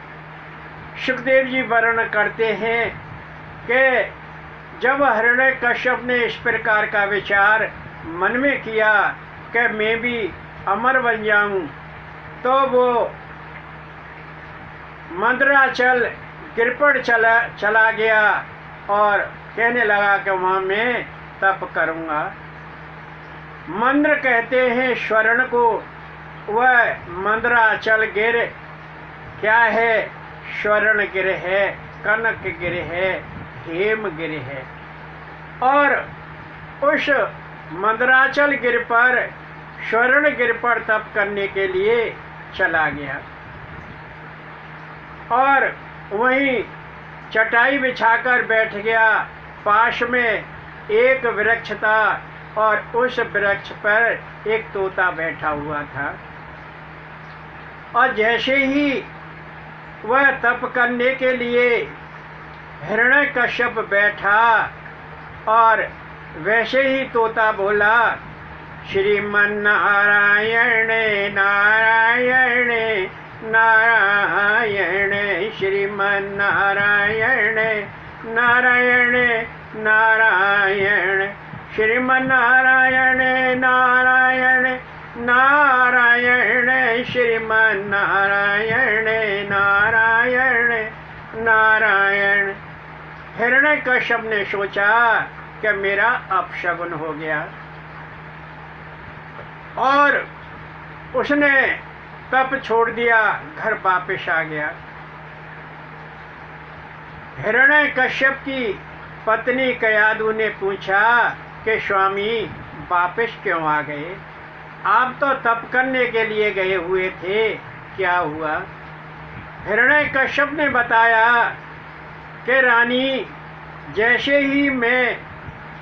सुखदेव जी वर्णन करते हैं कि जब हिरण्यकश्यप ने इस प्रकार का विचार मन में किया कि मैं भी अमर बन जाऊं, तो वो मंदराचल गिरपड़ चला गया और कहने लगा कि वहाँ मैं तप करूँगा। मंद्र कहते हैं स्वर्ण को, वह मंदराचल गिर क्या है? स्वर्ण गिर है, कनक गिर है, हेम गिर है। और उस मंदराचल गिर पर स्वर्ण गिर पर तप करने के लिए चला गया और वहीं चटाई बिछाकर बैठ गया। पास में एक वृक्ष था और उस वृक्ष पर एक तोता बैठा हुआ था। और जैसे ही वह तप करने के लिए हिरण्यकश्यप बैठा और वैसे ही तोता बोला, श्रीमन नारायण नारायण नारायण, श्रीमन नारायण नारायण नारायण, श्रीमन नारायण नारायण नारायण, श्रीमन नारायण नारायण नारायण। हिरण्यकश्यप ने सोचा कि मेरा अपशगुन हो गया और उसने तप छोड़ दिया, घर वापस आ गया। हिरण्यकश्यप की पत्नी कयादु ने पूछा कि स्वामी वापस क्यों आ गए? आप तो तप करने के लिए गए हुए थे, क्या हुआ? हिरण्यकश्यप ने बताया कि रानी, जैसे ही मैं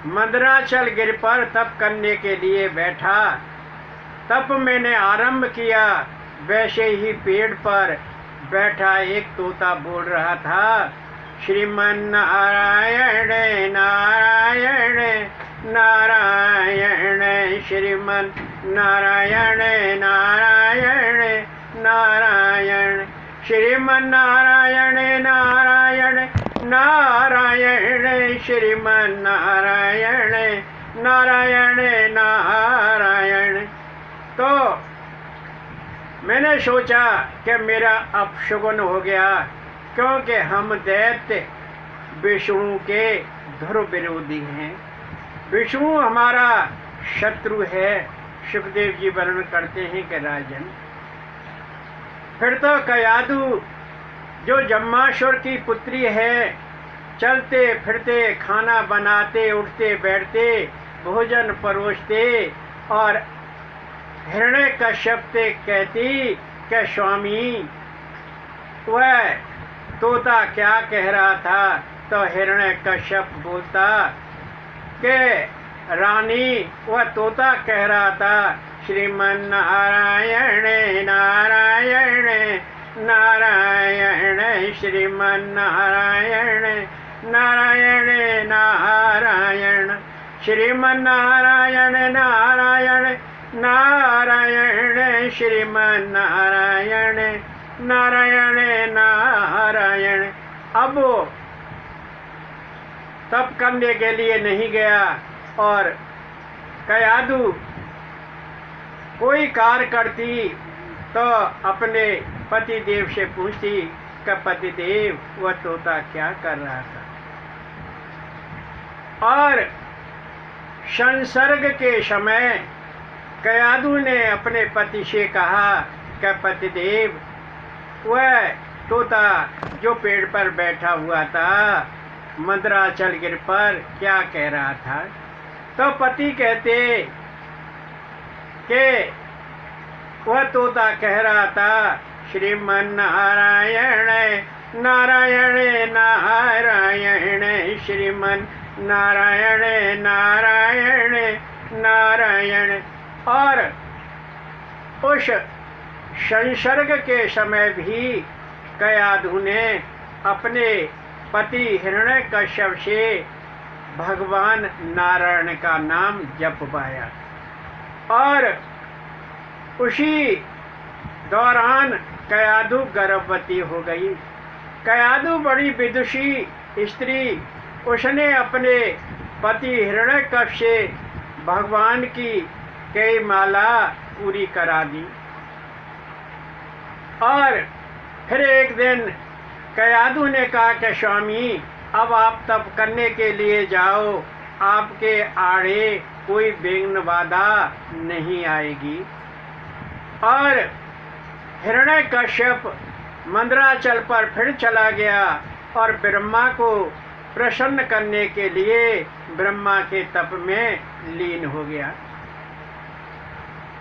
मंदराचल गिर पर तप करने के लिए बैठा, तप मैंने आरंभ किया, वैसे ही पेड़ पर बैठा एक तोता बोल रहा था, श्रीमन नारायण नारायण नारायण, श्रीमन नारायण नारायण नारायण, श्रीमन नारायण नारायण नारायण, श्रीमन नारायण नारायण नारायण। तो मैंने सोचा कि मेरा अपशगुन हो गया, क्योंकि हम दैत्य विष्णु के ध्रुव विरोधी हैं। विष्णु हमारा शत्रु है। सुखदेव जी वर्णन करते हैं कि राजन, फिर तो कयादु जो जम्मासुर की पुत्री है, चलते फिरते, खाना बनाते, उठते बैठते, भोजन परोसते और हिरण्यकश्यप से कहती कि स्वामी वह तोता क्या कह रहा था? तो हिरण्यकश्यप बोलता कि रानी, वह तोता कह रहा था, श्रीमन नारायण नारायण नारायण, श्रीमन नारायण नारायण नारायण, श्रीमन नारायण नारायण नारायण, श्रीमन नारायण नारायण नारायण। अब वो तप करने के लिए नहीं गया और कयादु कोई कार्य करती तो अपने पतिदेव से पूछती कि पतिदेव वह तोता क्या कर रहा था? और संसर्ग के समय कयादु ने अपने पति से कहा कि पतिदेव वह तोता जो पेड़ पर बैठा हुआ था मंदराचल गिर पर क्या कह रहा था? तो पति कहते कि वह तोता कह रहा था, श्रीमन नारायण नारायण नारायण, श्रीमन नारायण नारायण नारायण। और उस संसर्ग के समय भी कयाधु ने अपने पति हिरण्यकश्यप से भगवान नारायण का नाम जपवाया। और उसी दौरान कयाधु गर्भवती हो गई। कयाधु बड़ी विदुषी स्त्री, उसने अपने पति हिरण्यकश्यप से भगवान की कई माला पूरी करा दी। और फिर एक दिन कयाधु ने कहा कि स्वामी, अब आप तप करने के लिए जाओ, आपके आड़े कोई विघ्न बाधा नहीं आएगी। और हिरण्यकश्यप मंदराचल पर फिर चला गया और ब्रह्मा को प्रसन्न करने के लिए ब्रह्मा के तप में लीन हो गया।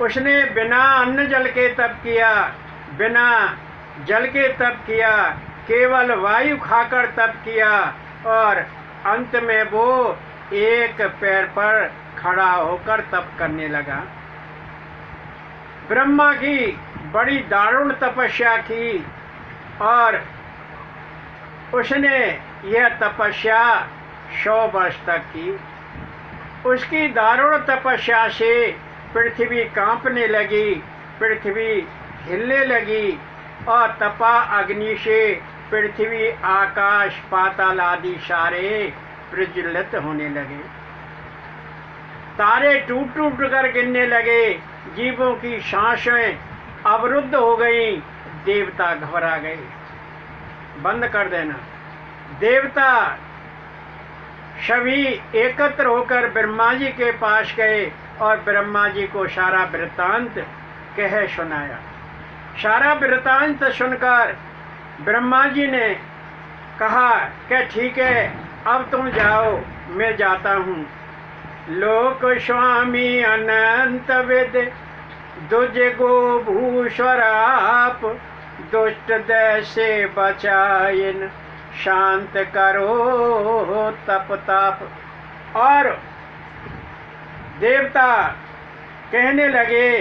उसने बिना अन्न जल के तप किया, बिना जल के तप किया, केवल वायु खाकर तप किया। और अंत में वो एक पैर पर खड़ा होकर तप करने लगा। ब्रह्मा की बड़ी दारुण तपस्या की और उसने यह तपस्या 100 वर्ष तक की। उसकी दारुण तपस्या से पृथ्वी कांपने लगी, पृथ्वी हिलने लगी और तपा अग्नि से पृथ्वी, आकाश, पाताल आदि सारे प्रज्वलित होने लगे। तारे टूट टूट कर गिरने लगे, जीवों की सांसें अवरुद्ध हो गई, देवता घबरा गए। बंद कर देना। देवता सभी एकत्र होकर ब्रह्मा जी के पास गए और ब्रह्मा जी को सारा वृत्तांत कह सुनाया। सारा वृत्तांत सुनकर ब्रह्मा जी ने कहा कि ठीक है, अब तुम जाओ, मैं जाता हूँ। लोक स्वामी अनंत विद दुज गो भूश्वर आप, दुष्ट दय से बचाइन शांत करो तप ताप। और देवता कहने लगे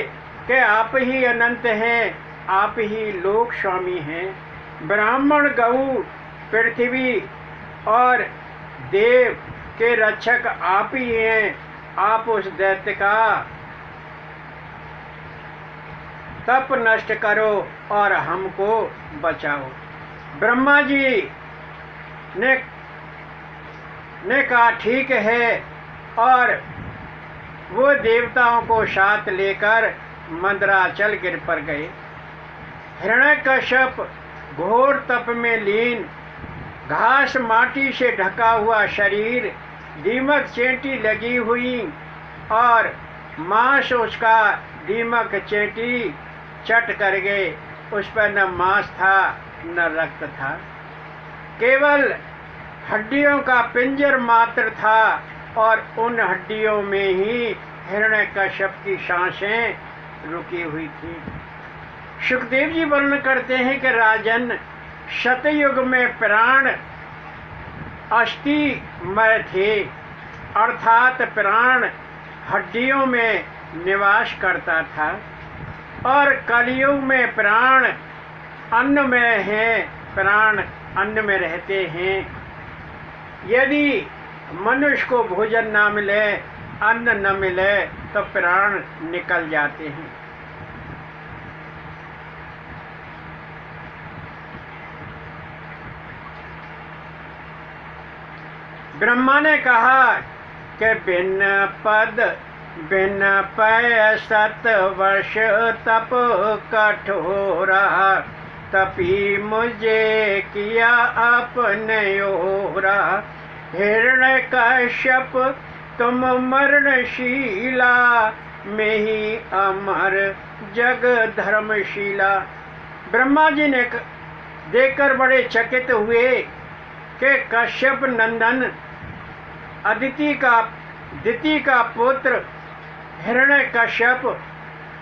कि आप ही अनंत हैं, आप ही लोक स्वामी हैं। ब्राह्मण, गऊ, पृथ्वी और देव के रक्षक आप ही हैं। आप उस दैत्य का तप नष्ट करो और हमको बचाओ। ब्रह्मा जी ने कहा ठीक है, और वो देवताओं को साथ लेकर मंदराचल गिर पर गए। हिरण्यकश्यप घोर तप में लीन, घास माटी से ढका हुआ शरीर, दीमक चेंटी लगी हुई और मांस उसका दीमक चेंटी चट कर गए। उस पर न मांस था न रक्त था, केवल हड्डियों का पिंजर मात्र था। और उन हड्डियों में ही हिरण्यकश्यप की सांसें रुकी हुई थी। सुखदेव जी वर्णन करते हैं कि राजन, सतयुग में प्राण अस्थिमय थे, अर्थात प्राण हड्डियों में निवास करता था। और कलयुग में प्राण अन्नमय हैं, प्राण अन्न में रहते हैं। यदि मनुष्य को भोजन ना मिले, अन्न न मिले, तो प्राण निकल जाते हैं। ब्रह्मा ने कहा कि बिन पद बिन पय 7 वर्ष तप कठोरा, तपी मुझे किया अपने ओरा। हिरण्यकश्यप तुम मरणशीला, में ही अमर जग धर्मशीला। ब्रह्मा जी ने देखकर बड़े चकित हुए कि कश्यप नंदन दिति का पुत्र हिरण्यकश्यप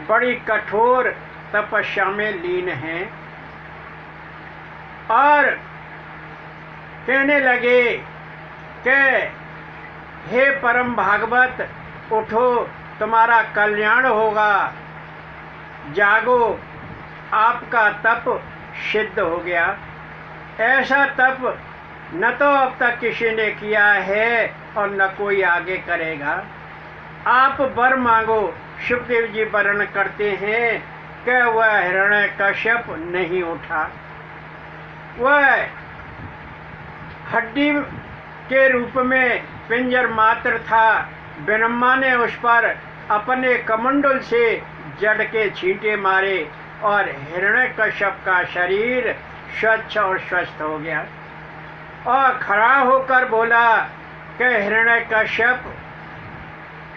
बड़ी कठोर तपस्या में लीन हैं। और कहने लगे कि हे परम भागवत, उठो, तुम्हारा कल्याण होगा। जागो, आपका तप सिद्ध हो गया। ऐसा तप न तो अब तक किसी ने किया है और न कोई आगे करेगा। आप वर मांगो। सुखदेव जी वर्णन करते हैं कि वह हिरण्यकश्यप नहीं उठा। वह हड्डी के रूप में पिंजर मात्र था। ब्रह्मा ने उस पर अपने कमंडल से जड़ के छींटे मारे और हिरण्यकश्यप का शरीर स्वच्छ और स्वस्थ हो गया और खड़ा होकर बोला कि हिरण्यकश्यप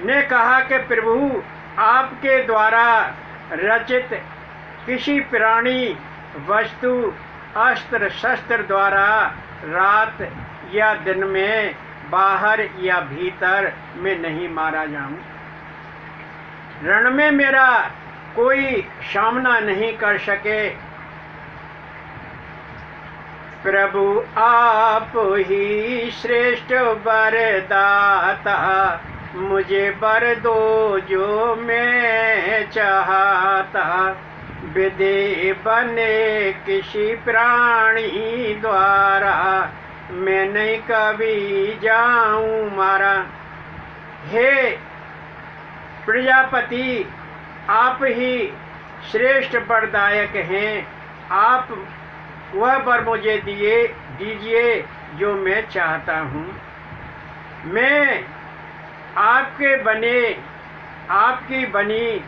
ने कहा कि प्रभु, आपके द्वारा रचित किसी प्राणी, वस्तु, अस्त्र शस्त्र द्वारा रात या दिन में, बाहर या भीतर में नहीं मारा जाऊं। रण में मेरा कोई सामना नहीं कर सके। प्रभु आप ही श्रेष्ठ वरदाता, मुझे वर दो जो मैं चाहता। विधि बने किसी प्राणी द्वारा, मैं नहीं कभी जाऊं मारा। हे प्रजापति, आप ही श्रेष्ठ वरदायक हैं। आप वह वर मुझे दीजिए जो मैं चाहता हूँ। मैं आपकी बनी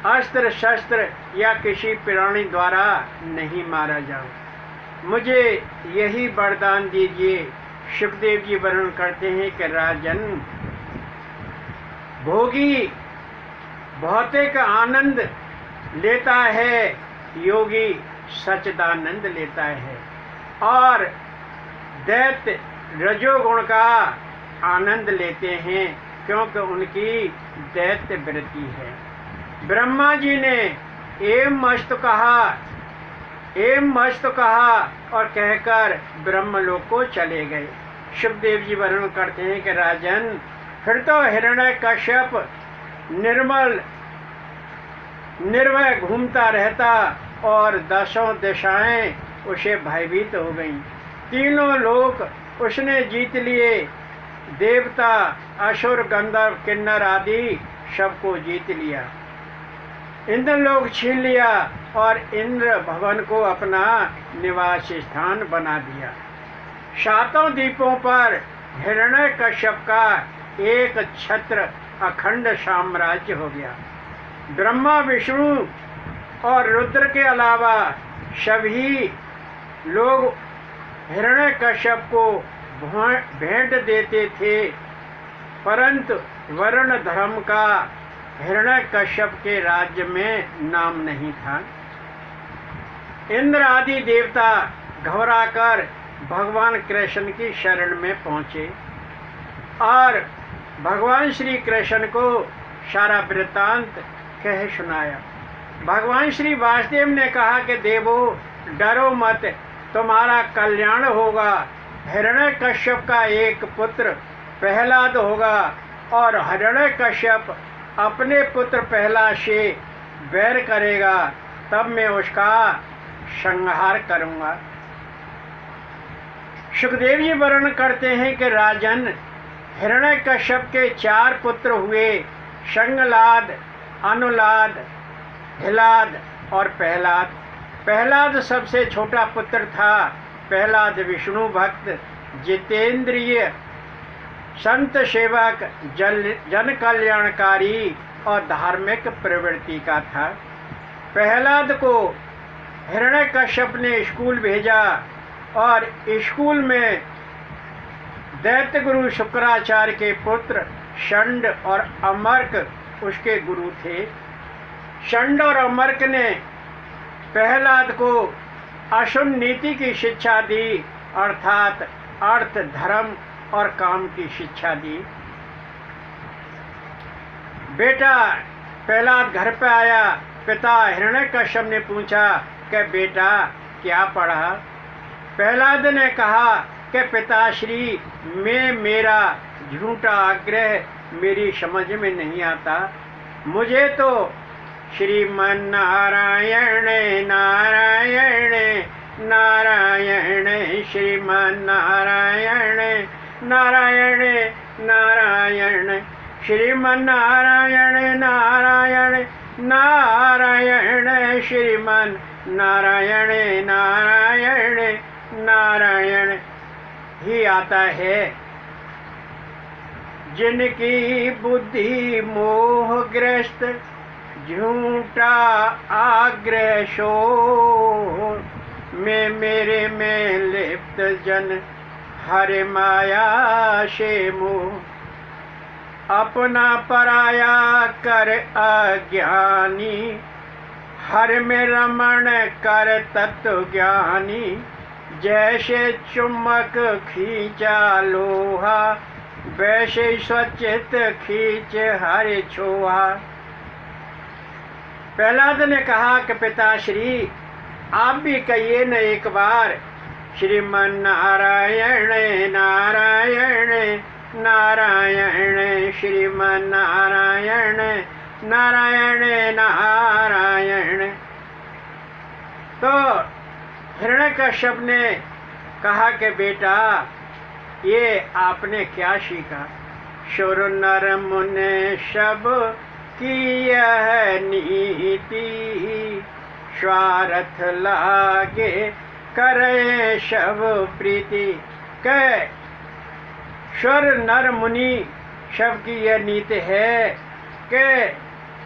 अस्त्र शस्त्र या किसी प्राणी द्वारा नहीं मारा जाऊं। मुझे यही वरदान दीजिए। सुखदेव जी वर्णन करते हैं कि राजन, भोगी भौतिक आनंद लेता है, योगी सच्चिदानंद लेता है और दैत्य रजोगुण का आनंद लेते हैं क्योंकि उनकी दैत्य वृत्ति है। ब्रह्मा जी ने एवं मस्त कहा और कहकर ब्रह्मलोक को चले गए। सुखदेव जी वर्णन करते हैं कि राजन, फिर तो हिरण्यकश्यप निर्भय घूमता रहता और 10 दिशाएं उसे भयभीत हो गईं। तीनों लोक उसने जीत लिए। देवता, असुर, गंधर्व, किन्नर आदि सबको जीत लिया। इंद्र लोक छीन लिया और इंद्र भवन को अपना निवास स्थान बना दिया। 7 द्वीपों पर हिरण्यकश्यप का एक छत्र अखंड साम्राज्य हो गया। ब्रह्मा, विष्णु और रुद्र के अलावा सभी लोग हिरण्यकश्यप को भेंट देते थे, परंतु वर्ण धर्म का हिरण्यकश्यप के राज्य में नाम नहीं था। इंद्र आदि देवता घबराकर भगवान कृष्ण की शरण में पहुँचे और भगवान श्री कृष्ण को सारा वृत्तांत कह सुनाया। भगवान श्री वासुदेव ने कहा कि देवो, डरो मत, तुम्हारा कल्याण होगा। हिरण्यकश्यप का एक पुत्र प्रहलाद होगा और हिरण्यकश्यप अपने पुत्र प्रहलाद से वैर करेगा, तब मैं उसका संहार करूंगा। सुखदेव जी वर्णन करते हैं कि राजन, हिरण्यकश्यप के 4 पुत्र हुए, संगलाद, अनुलाद, हिलाद और प्रहलाद। प्रहलाद सबसे छोटा पुत्र था। प्रहलाद विष्णु भक्त, जितेंद्रिय, संत सेवक, जन कल्याणकारी और धार्मिक प्रवृत्ति का था। प्रहलाद को हिरण्यकश्यप ने स्कूल भेजा और स्कूल में दैत्य गुरु शुक्राचार्य के पुत्र षंड और अमर्क उसके गुरु थे। षंड और अमर्क ने प्रहलाद को अशुभ नीति की शिक्षा दी, अर्थात अर्थ, धर्म और काम की शिक्षा दी। बेटा प्रहलाद घर पे आया। पिता हिरण्यकश्यप ने पूछा कि बेटा क्या पढ़ा? प्रहलाद ने कहा कि पिताश्री, मैं मेरा झूठा आग्रह मेरी समझ में नहीं आता। मुझे तो श्रीमन नारायण नारायण नारायण श्रीमन नारायण नारायण नारायण श्रीमन नारायण नारायण नारायण श्रीमन नारायण नारायण नारायण ही आता है। जिनकी बुद्धि मोहग्रस्त झूठा आग्रह शोर में मेरे में लिप्त जन हरे माया से मोह, अपना पराया कर अज्ञानी हर में रमण कर तत्व ज्ञानी। जैसे चुम्बक खींचा लोहा वैसे स्वचित खींच हरे छोहा। प्रहलाद ने कहा कि पिताश्री आप भी कहिए न एक बार श्रीमन नारायण नारायण नारायण श्रीमन नारायण नारायण नारायण। तो हिरण्यकश्यप ने कहा कि बेटा ये आपने क्या सीखा। शुर नर मुने सब की यह नीति स्वार्थ लागे करे सब प्रीति। कह शुर नर मुनि सब की यह नीति है कि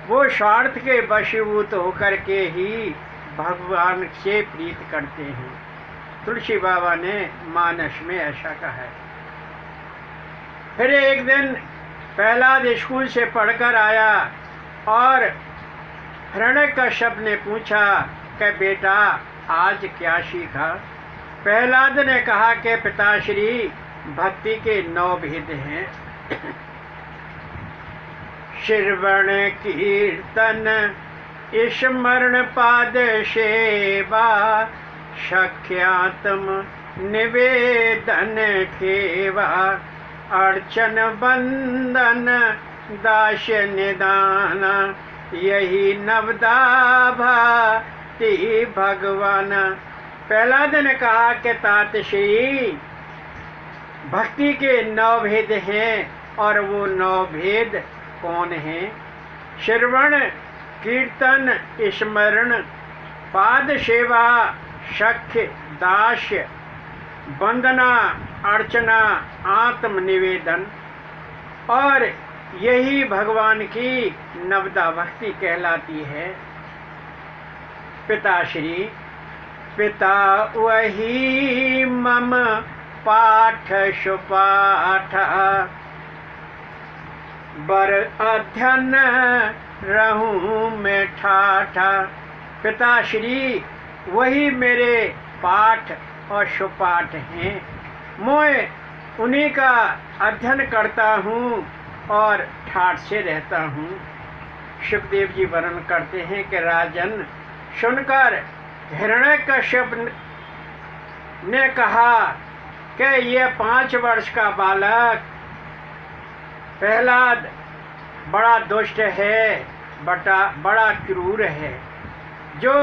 वो स्वार्थ के वशीभूत होकर के ही भगवान से प्रीत करते हैं। तुलसी बाबा ने मानस में ऐसा कहा है। फिर एक दिन प्रहलाद स्कूल से पढ़कर आया और हिरण्यकश्यप ने पूछा कि बेटा आज क्या सीखा। प्रहलाद ने कहा कि पिताश्री भक्ति के 9 भेद हैं। श्रवण कीर्तन स्मरण पाद सेवा सख्यात्म निवेदन खेवा अर्चन बंदन दास निदान यही नवदा भाति भगवान। प्रहलाद ने कहा कि तातश्री भक्ति के 9 भेद हैं और वो 9 भेद कौन हैं। श्रवण कीर्तन स्मरण पाद सेवा सख्य दास्य वंदना अर्चना आत्म निवेदन। और यही भगवान की नवदा भक्ति कहलाती है। पिताश्री पिता वही मम पाठ सुपाठ बर अध्ययन रहूं मैं ठाठा। पिताश्री वही मेरे पाठ और सुपाठ हैं। मैं उन्हीं का अध्ययन करता हूँ और ठाठ से रहता हूँ। सुखदेव जी वर्णन करते हैं कि राजन सुनकर हिरण्यकश्यप ने कहा कि यह 5 वर्ष का बालक प्रहलाद बड़ा दुष्ट है, बड़ा क्रूर है, जो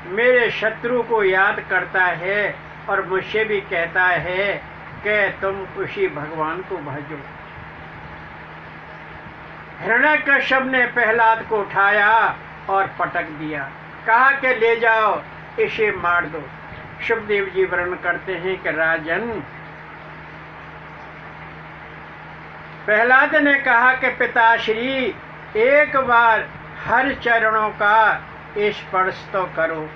मेरे शत्रु को याद करता है और मुझसे भी कहता है कि तुम उसी भगवान को भजो। हिरण्यकश्यप ने प्रहलाद को उठाया और पटक दिया, कहा कि ले जाओ इसे मार दो। सुखदेव जी वर्णन करते हैं कि राजन प्रहलाद ने कहा कि पिताश्री एक बार हर चरणों का स्पर्श तो करो,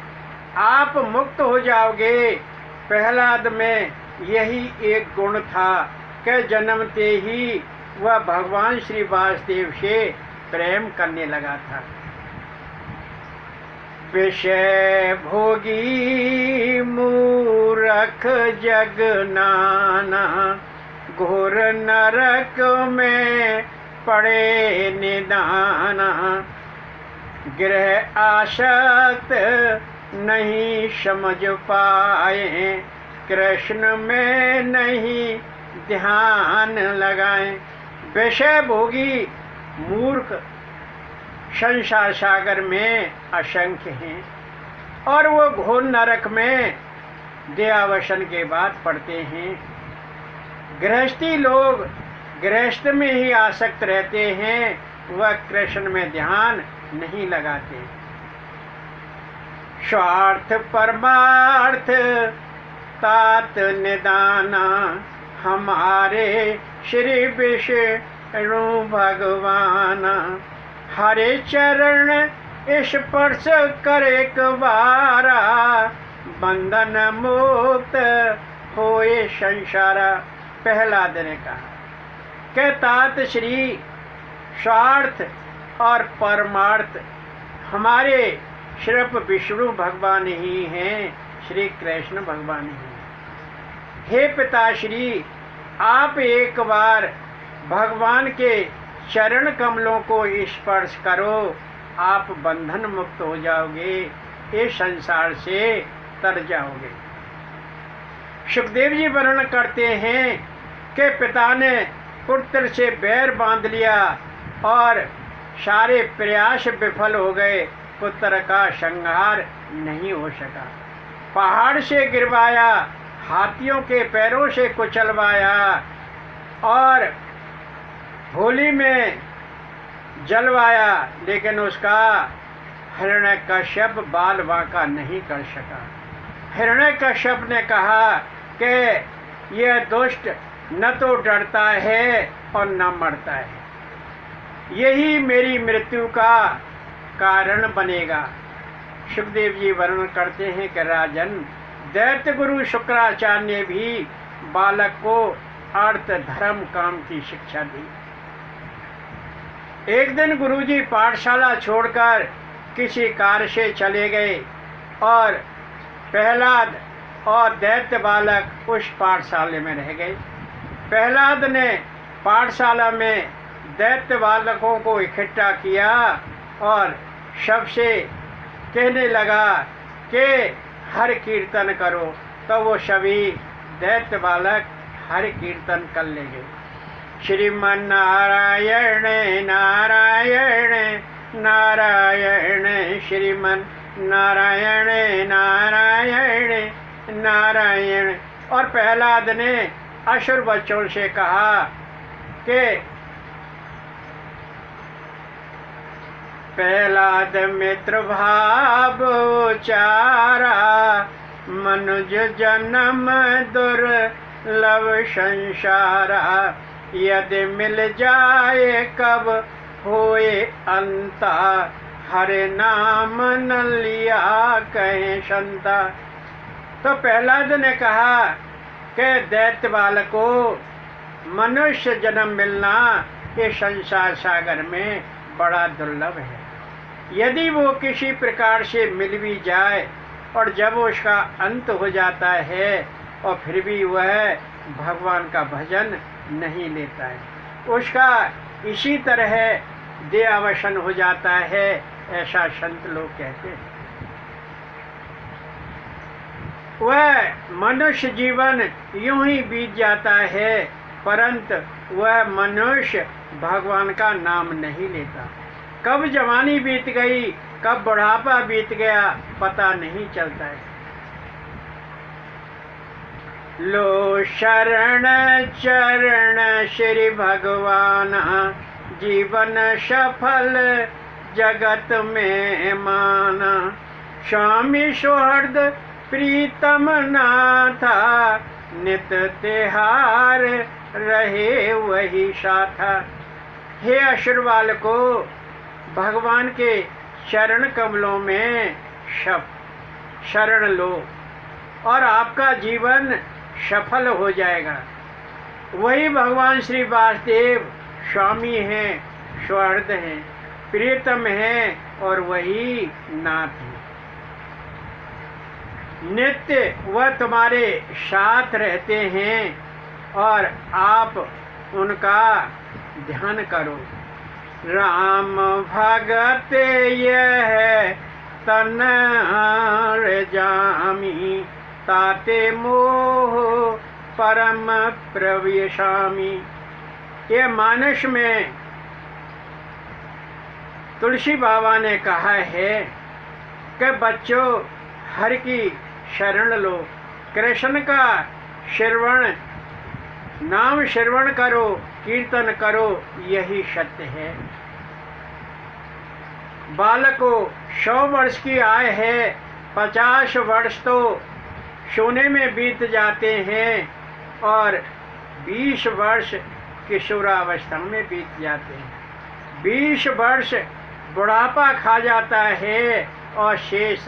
आप मुक्त हो जाओगे। प्रहलाद में यही एक गुण था कि जन्मते ही वह भगवान श्री वासुदेव से प्रेम करने लगा था। विषय भोगी मूरख जग नाना घोर नरक में पड़े निदाना। ग्रह आसक्त नहीं समझ पाए कृष्ण में नहीं ध्यान लगाएं। विषय भोगी मूर्ख संसार सागर में असंख्य हैं और वो घोर नरक में देहावसन के बाद पड़ते हैं। गृहस्थी लोग गृहस्थ में ही आसक्त रहते हैं, वह कृष्ण में ध्यान नहीं लगाते। स्वार्थ परमार्थ तात निदाना हमारे श्री विष्णु भगवान। हरे चरण स्पर्श करे कबारा बंधन मुक्त होए संसारा। प्रहलाद ने कहा कि तात श्री स्वार्थ और परमार्थ हमारे सिर्फ विष्णु भगवान ही हैं, श्री कृष्ण भगवान ही हैं। हे पिताश्री, आप एक बार भगवान के चरण कमलों को स्पर्श करो, आप बंधन मुक्त हो जाओगे, इस संसार से तर जाओगे। सुखदेव जी वर्णन करते हैं कि पिता ने पुत्र से बैर बांध लिया और सारे प्रयास विफल हो गए, पुत्र का संहार नहीं हो सका। पहाड़ से गिरवाया, हाथियों के पैरों से कुचलवाया और होली में जलवाया, लेकिन उसका हिरण्यकश्यप बाल बांका नहीं कर सका। हिरण्यकश्यप ने कहा कि यह दुष्ट न तो डरता है और न मरता है, यही मेरी मृत्यु का कारण बनेगा। सुखदेव जी वर्णन करते हैं कि राजन, दैत्य गुरु शुक्राचार्य ने भी बालक को अर्थ धर्म काम की शिक्षा दी। एक दिन गुरुजी पाठशाला छोड़कर किसी कार्य से चले गए और प्रहलाद और दैत्य बालक उस पाठशाला में रह गए। प्रहलाद ने पाठशाला में दैत्य बालकों को इकट्ठा किया और सबसे कहने लगा कि हर कीर्तन करो, तो वो सभी दैत्य बालक हर कीर्तन कर ले गए। श्रीमन नारायण नारायण नारायण, श्रीमन नारायण नारायण नारायण। और प्रहलाद ने असुर बच्चों से कहा कि प्रहलाद मित्र भाव उचारा, मनुज जन्म दुर्लभ संसारा। यदि मिल जाए कब होए अंता, हरे नाम न लिया कहे संता। तो प्रहलाद ने कहा कि दैत्य बालकों, मनुष्य जन्म मिलना इस संसार सागर में बड़ा दुर्लभ है। यदि वो किसी प्रकार से मिल भी जाए और जब उसका अंत हो जाता है और फिर भी वह भगवान का भजन नहीं लेता है, उसका इसी तरह देहावसन हो जाता है, ऐसा संत लोग कहते हैं। वह मनुष्य जीवन यूं ही बीत जाता है, परंतु वह मनुष्य भगवान का नाम नहीं लेता। कब जवानी बीत गई, कब बुढ़ापा बीत गया, पता नहीं चलता है। लो शरण चरण श्री भगवान, जीवन सफल जगत में माना। स्वामी सुहृद प्रीतम नाथा, नित तिहार रहे वही साथा। हे असुर बालको, भगवान के चरण कमलों में शरण लो और आपका जीवन सफल हो जाएगा। वही भगवान श्री वासुदेव स्वामी हैं, सुहृद हैं, प्रीतम हैं और वही नाथ हैं। नित्य वह तुम्हारे साथ रहते हैं और आप उनका ध्यान करो। राम भगत यह तन जामी, ताते मोह परम प्रवेशामि। ये मानस में तुलसी बाबा ने कहा है कि बच्चों हर की शरण लो, कृष्ण का श्रवण, नाम श्रवण करो, कीर्तन करो, यही सत्य है। बालकों 100 वर्ष की आयु है, 50 वर्ष तो सोने में बीत जाते हैं और 20 वर्ष किशोरावस्था में बीत जाते हैं। 20 वर्ष बुढ़ापा खा जाता है और शेष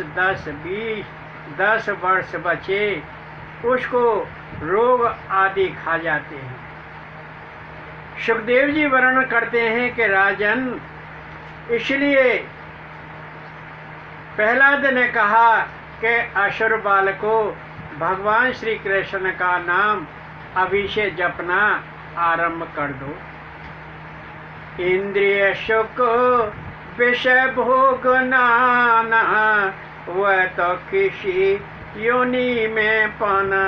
10 वर्ष बचे उसको रोग आदि खा जाते हैं। सुखदेव जी वर्णन करते हैं कि राजन, इसलिए प्रहलाद ने कहा कि असुर बालकों भगवान श्री कृष्ण का नाम अभी से जपना आरंभ कर दो। इंद्रिय सुख विषय भोग नाना, वह तो किसी योनि में पाना।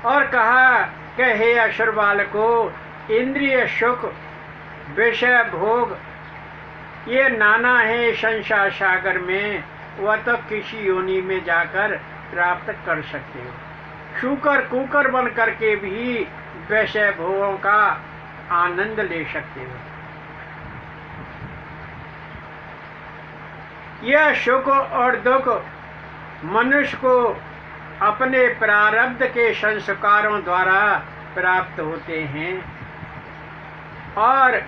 और कहा कि हे असुर बालकों, इंद्रिय सुख विषय भोग ये नाना है संसार सागर में, वह तो किसी योनि में जाकर प्राप्त कर सकते हो। शूकर कुकर बन करके भी विषय भोगों का आनंद ले सकते हो। यह सुख और दुख मनुष्य को अपने प्रारब्ध के संस्कारों द्वारा प्राप्त होते हैं और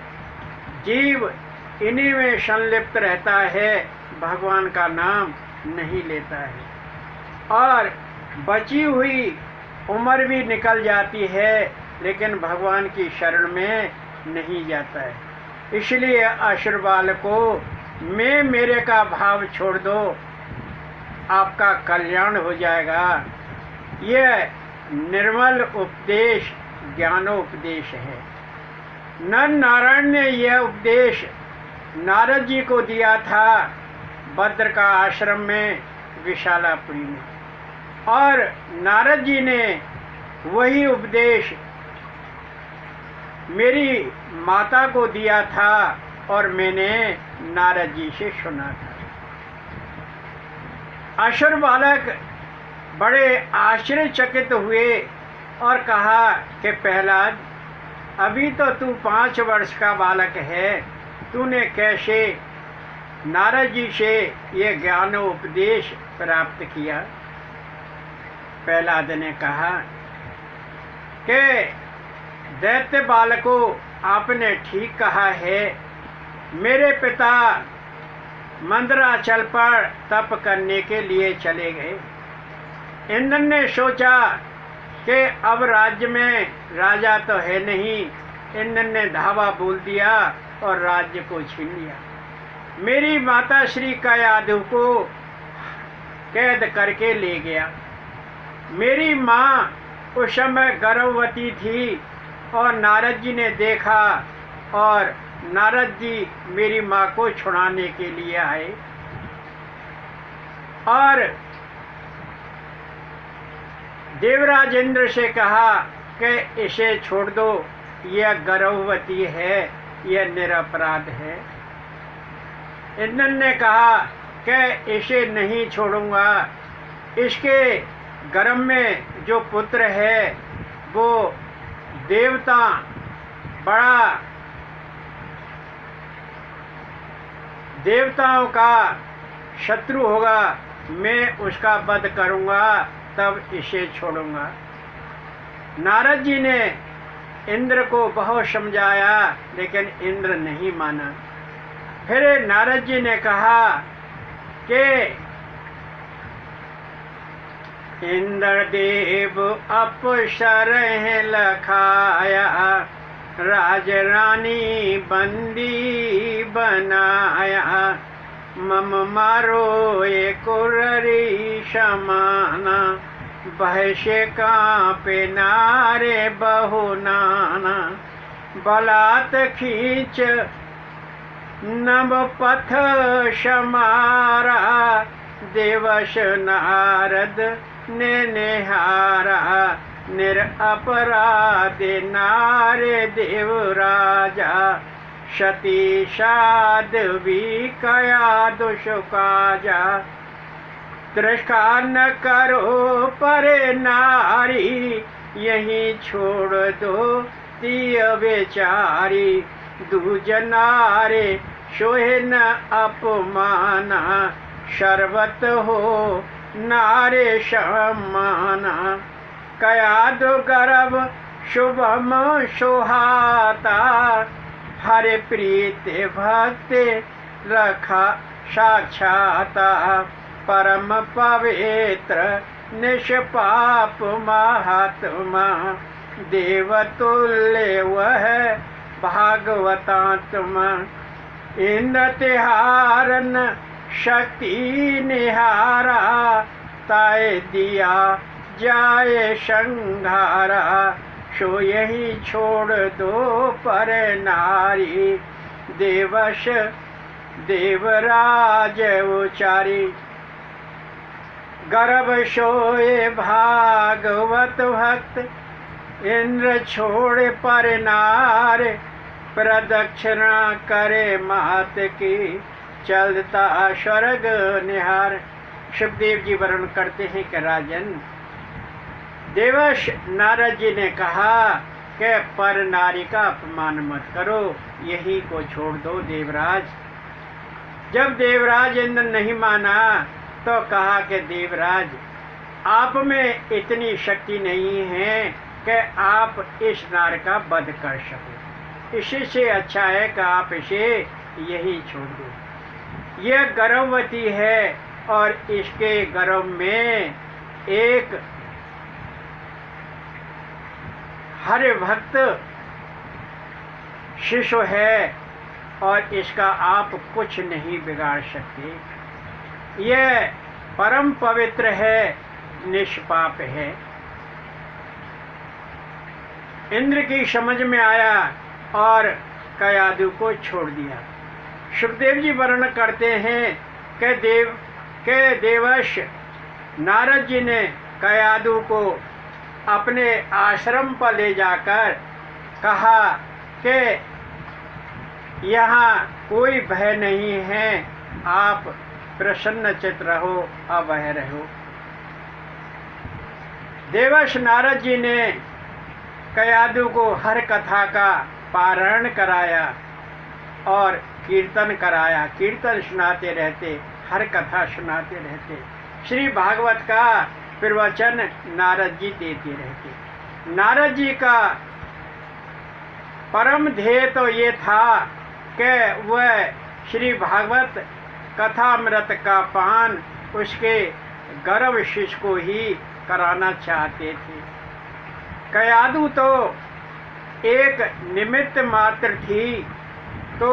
जीव इन्हीं में संलिप्त रहता है, भगवान का नाम नहीं लेता है और बची हुई उम्र भी निकल जाती है लेकिन भगवान की शरण में नहीं जाता है। इसलिए असुर बालकों, मैं मेरे का भाव छोड़ दो, आपका कल्याण हो जाएगा। यह निर्मल उपदेश ज्ञानोपदेश है। नर नारायण ने यह उपदेश नारद जी को दिया था भद्र का आश्रम में विशालापुरी में, और नारद जी ने वही उपदेश मेरी माता को दिया था और मैंने नारद जी से सुना था। असुर बालक बड़े आश्चर्यचकित हुए और कहा कि प्रहलाद, अभी तो तू 5 वर्ष का बालक है, तूने कैसे नारद जी से ये ज्ञानोपदेश प्राप्त किया? प्रहलाद ने कहा कि दैत्य बालकों, आपने ठीक कहा है। मेरे पिता मंदराचल पर तप करने के लिए चले गए। इंद्र ने सोचा कि अब राज्य में राजा तो है नहीं। इंद्र ने धावा बोल दिया और राज्य को छीन लिया। मेरी माता श्री कयाधु को कैद करके ले गया। मेरी माँ उस समय गर्भवती थी और नारद जी ने देखा और नारद जी मेरी माँ को छुड़ाने के लिए आए और देवराज इंद्र से कहा कि इसे छोड़ दो, यह गर्भवती है, यह निरपराध है। इंद्र ने कहा कि इसे नहीं छोड़ूंगा, इसके गर्भ में जो पुत्र है वो देवता बड़ा देवताओं का शत्रु होगा, मैं उसका वध करूंगा तब इसे छोड़ूंगा। नारद जी ने इंद्र को बहुत समझाया लेकिन इंद्र नहीं माना। फिर नारद जी ने कहा कि इंद्र देव अप्सर लखाया, राज रानी बंदी बनाया, मम मारो ये कुररी समाना, बहसे कांपे नारे बहु नाना, बलात् खींच नभ पथ समारा, देवश नारद ने निहारा, निरपराधे नारे देव राजा, सती साध्वी कया दुष काजा। तृष्णा न करो परे नारी, यहीं छोड़ दो तीय बेचारी। दूजनारे सोहे न अपमाना, शर्वत हो नारे सम्माना। कया दो गर्भ शुभम सुहाता, हरे प्रीत भक्त रखा साक्षाता। परम पवित्र निष्पाप महात्मा, देवतुल्य वह भागवतात्मा। इंद्र तिहारन शक्ति निहारा, ताय दिया जाए संघारा। सो यही छोड़ दो पर नारी, देवश देवराज उचारी। गर्भ सोए भागवत भक्त, इंद्र छोड़े पर नार। प्रदक्षिणा करे मात की, चलता स्वर्ग निहार। सुखदेव जी वर्णन करते हैं कि राजन, देवश नारद जी ने कहा कि पर नारी का अपमान मत करो, यही को छोड़ दो देवराज। जब देवराज इंद्र नहीं माना तो कहा कि देवराज, आप में इतनी शक्ति नहीं है कि आप इस नार का वध कर सको। इसी से अच्छा है कि आप इसे यही छोड़ दो। यह गर्भवती है और इसके गर्भ में एक हरे भक्त शिशु है और इसका आप कुछ नहीं बिगाड़ सकते। यह परम पवित्र है, निष्पाप है। इंद्र की समझ में आया और कयादु को छोड़ दिया। सुखदेव जी वर्णन करते हैं कि देवश नारद जी ने कयादु को अपने आश्रम पर ले जाकर कहा कि यहाँ कोई भय नहीं है, आप प्रसन्न चित्त रहो, अभय रहो। देवश नारद जी ने कयादु को हर कथा का पारायण कराया और कीर्तन कराया। कीर्तन सुनाते रहते, हर कथा सुनाते रहते। श्री भागवत का प्रवचन नारद जी देते रहते। नारद जी का परम ध्येय तो ये था कि वह श्री भागवत कथामृत का पान उसके गर्भ शिशु को ही कराना चाहते थे। कयादु तो एक निमित्त मात्र थी। तो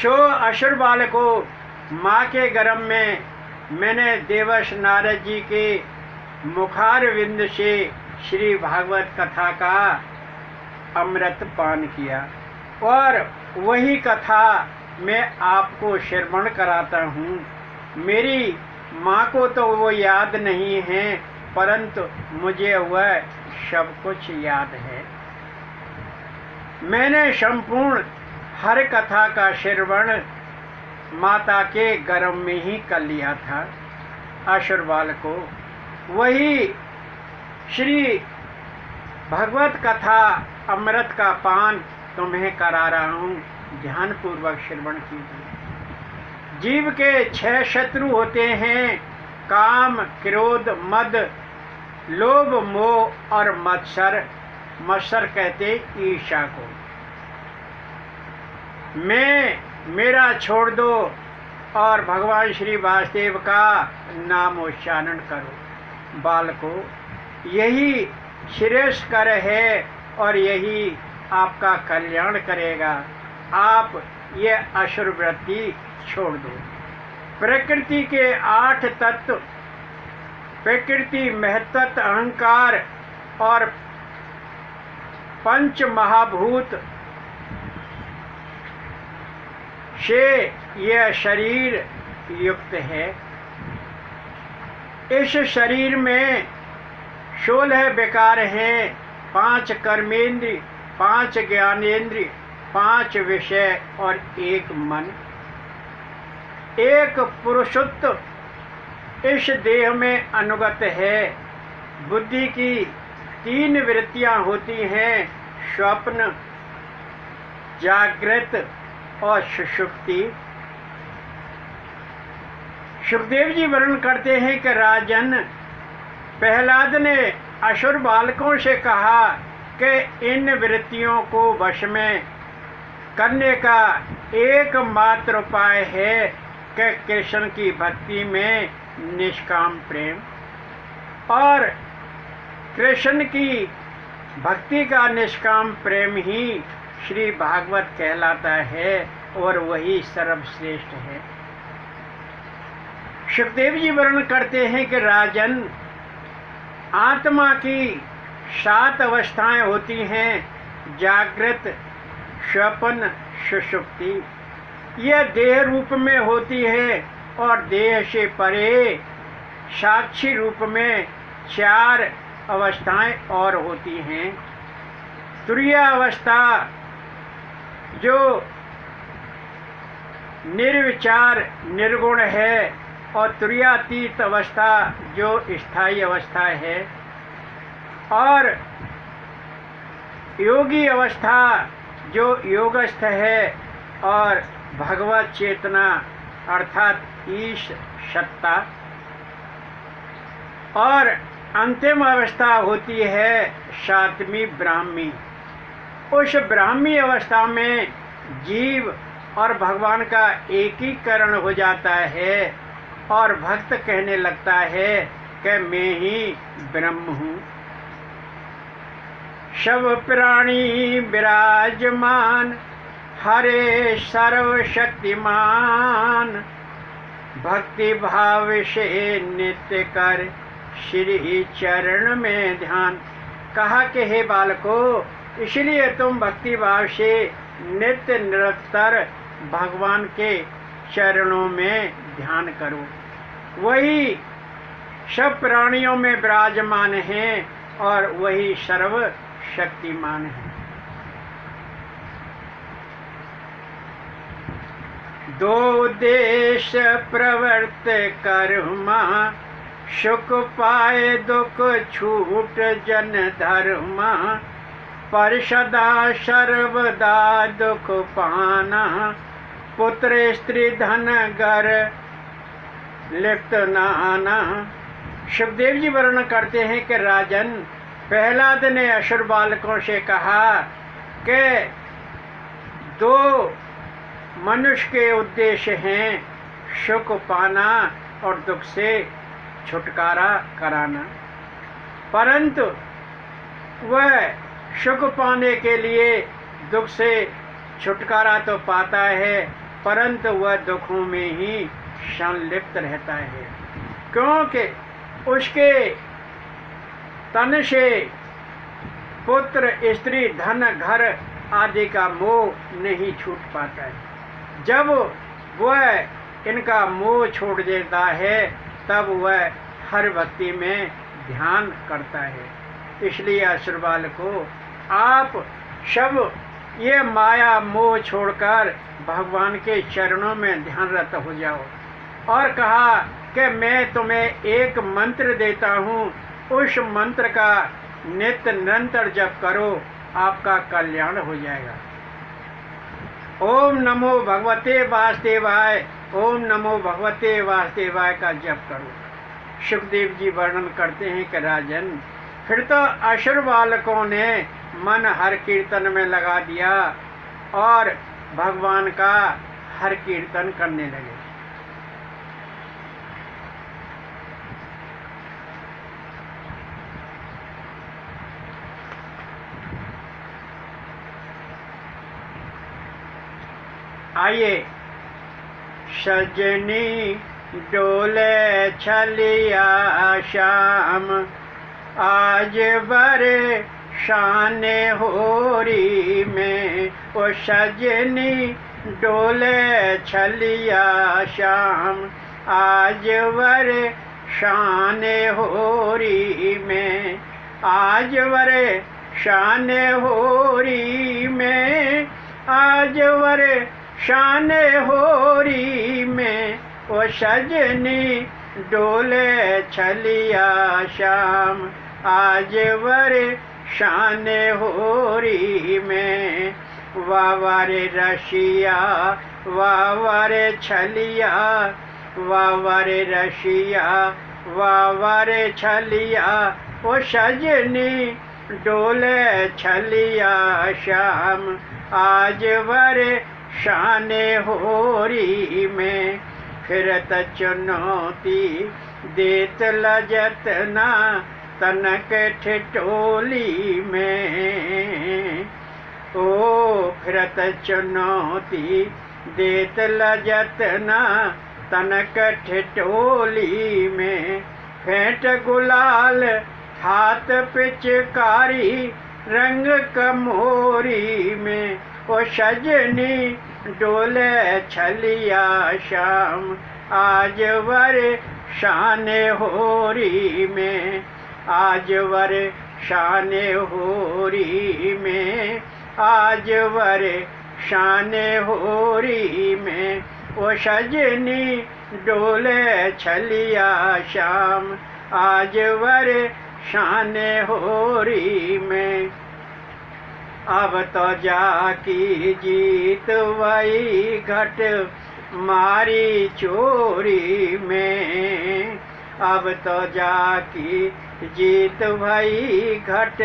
असुर बाल को माँ के गर्भ में मैंने देवश नारद जी के मुखारविंद से श्री भागवत कथा का अमृत पान किया और वही कथा मैं आपको श्रवण कराता हूँ। मेरी माँ को तो वो याद नहीं है, परंतु मुझे वह सब कुछ याद है। मैंने संपूर्ण हर कथा का श्रवण माता के गर्भ में ही कर लिया था। असुर बाल को वही श्री भगवत कथा अमृत का पान तुम्हें करा रहा हूँ, ध्यान पूर्वक श्रवण कीजिए। जीव के 6 शत्रु होते हैं, काम, क्रोध, मद, लोभ, मोह और मत्सर। मत्सर कहते ईर्ष्या को। मेरा छोड़ दो और भगवान श्री वासुदेव का नाम उच्चारण करो। बालको, यही श्रेयस्कर है और यही आपका कल्याण करेगा। आप ये असुर वृत्ति छोड़ दो। प्रकृति के 8 तत्व, प्रकृति, महत्त्व, अहंकार और 5 महाभूत से यह शरीर युक्त है। इस शरीर में 16 विकार हैं, 5 कर्मेंद्रिय, 5 ज्ञानेंद्रिय, 5 विषय और 1 मन। एक पुरुषत्व इस देह में अनुगत है। बुद्धि की 3 वृत्तियां होती हैं, स्वप्न, जागृत और सुषुप्ति। सुखदेव जी वर्णन करते हैं कि राजन, प्रहलाद ने असुर बालकों से कहा कि इन वृत्तियों को वश में करने का एकमात्र उपाय है कि कृष्ण की भक्ति में निष्काम प्रेम, और कृष्ण की भक्ति का निष्काम प्रेम ही श्री भागवत कहलाता है और वही सर्वश्रेष्ठ है। सुखदेव जी वर्णन करते हैं कि राजन, आत्मा की 7 अवस्थाएं होती हैं, जागृत, स्वप्न, सुषुप्ति। यह देह रूप में होती है और देह से परे साक्षी रूप में 4 अवस्थाएं और होती हैं। तुरीय अवस्था जो निर्विचार निर्गुण है, और तुरीयातीत अवस्था जो स्थायी अवस्था है, और योगी अवस्था जो योगस्थ है, और भगवत चेतना अर्थात ईश सत्ता, और अंतिम अवस्था होती है 7वीं ब्राह्मी। उस ब्राह्मी अवस्था में जीव और भगवान का एकीकरण हो जाता है और भक्त कहने लगता है कि मैं ही ब्रह्म हूँ। सब प्राणी विराजमान, हरे सर्वशक्तिमान, भक्ति भाव से नित्य कर श्री चरण में ध्यान। कहा कि हे बालको, इसलिए तुम भक्ति भाव से नित्य निरंतर भगवान के चरणों में ध्यान करो। वही सब प्राणियों में विराजमान हैं और वही सर्वशक्तिमान है। दो देश प्रवर्त कर्मा, सुख पाए दुख छूट जन धर्मा, पर सदा सर्वदा दुख पाना, पुत्र स्त्री धन घर लिप्त नाना। सुखदेव जी वर्णन करते हैं कि राजन, प्रहलाद ने असुर बालकों से कहा कि 2 मनुष्य के उद्देश्य हैं, सुख पाना और दुख से छुटकारा कराना। परंतु वह सुख पाने के लिए दुख से छुटकारा तो पाता है, परंतु वह दुखों में ही संलिप्त रहता है, क्योंकि उसके तन से पुत्र स्त्री धन घर आदि का मोह नहीं छूट पाता है। जब वह इनका मोह छोड़ देता है तब वह हर भक्ति में ध्यान करता है। इसलिए असुर बालकों, आप सब ये माया मोह छोड़कर भगवान के चरणों में ध्यानरत हो जाओ। और कहा कि मैं तुम्हें एक मंत्र देता हूँ, उस मंत्र का नित्य निरंतर जप करो, आपका कल्याण हो जाएगा। ओम नमो भगवते वासुदेवाय, ओम नमो भगवते वासुदेवाय का जप करो। सुखदेव जी वर्णन करते हैं कि राजन, फिर तो असुर बालकों ने मन हर कीर्तन में लगा दिया और भगवान का हर कीर्तन करने लगे। आइए, सजनी डोले छलिया शाम, आज बरे शाने होरी में, ओ सजनी डोले छलिया श्याम आज वर शान होरी में, आज वर शान होरी में, आज वर शान होरी में। ओ सजनी डोले छलिया श्याम आज वर शान होरी में। वावारे रशिया वावारे छलिया, वावारे रशिया वावारे छलिया। ओ सजनी डोले छलिया श्याम आज वर शान होरी में। फिरत चुनौती देत लजत ना तनक ठिठोली में। ओ फिरत चुनौती देत लजत ना तनक ठिठोली में। फेंट गुलाल हाथ पिचकारी रंग कमोरी में। ओ सजनी डोले छलिया श्याम आज वर शान होरी में, आज वर शान होरी में, आज वर शान होरी में। ओ सजनी डोले छलिया श्याम आज वर शान होरी में। अब तो जाकी जीत वही घट मारी चोरी में। अब तो जाकी जीत वही घट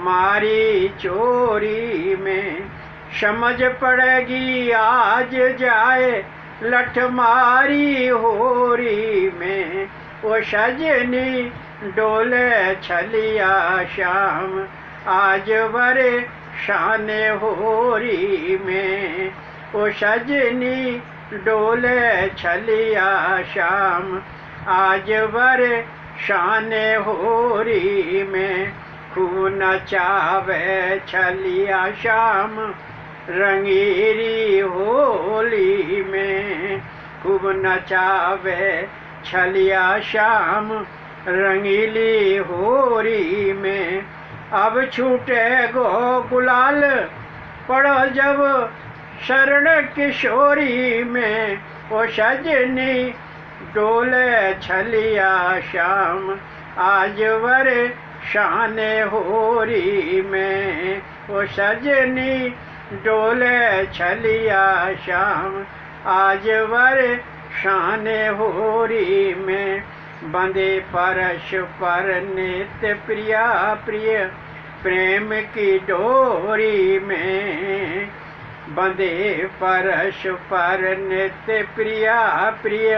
मारी चोरी में। समझ पड़ेगी आज जाए लठ मारी होरी में। ओ सजनी डोले छलिया श्याम आज वर शान होरी में। ओ सजनी डोले छलिया श्याम आज वर शान होरी में। खून चावे छलिया श्याम रंगीरी होली में। खूब नचावे छलिया श्याम रंगीली होरी में। अब छूटे गो गुलाल पड़ो जब शरण किशोरी में। ओ सजनी डोले छलिया श्याम आज वर शान होरी में। ओ सजनी डोले छलिया श्याम आज वर शान होरी में। बंदे परश पर नित्य प्रिया प्रिय प्रेम की डोरी में। बंदे परश पर नित्य प्रिया प्रिय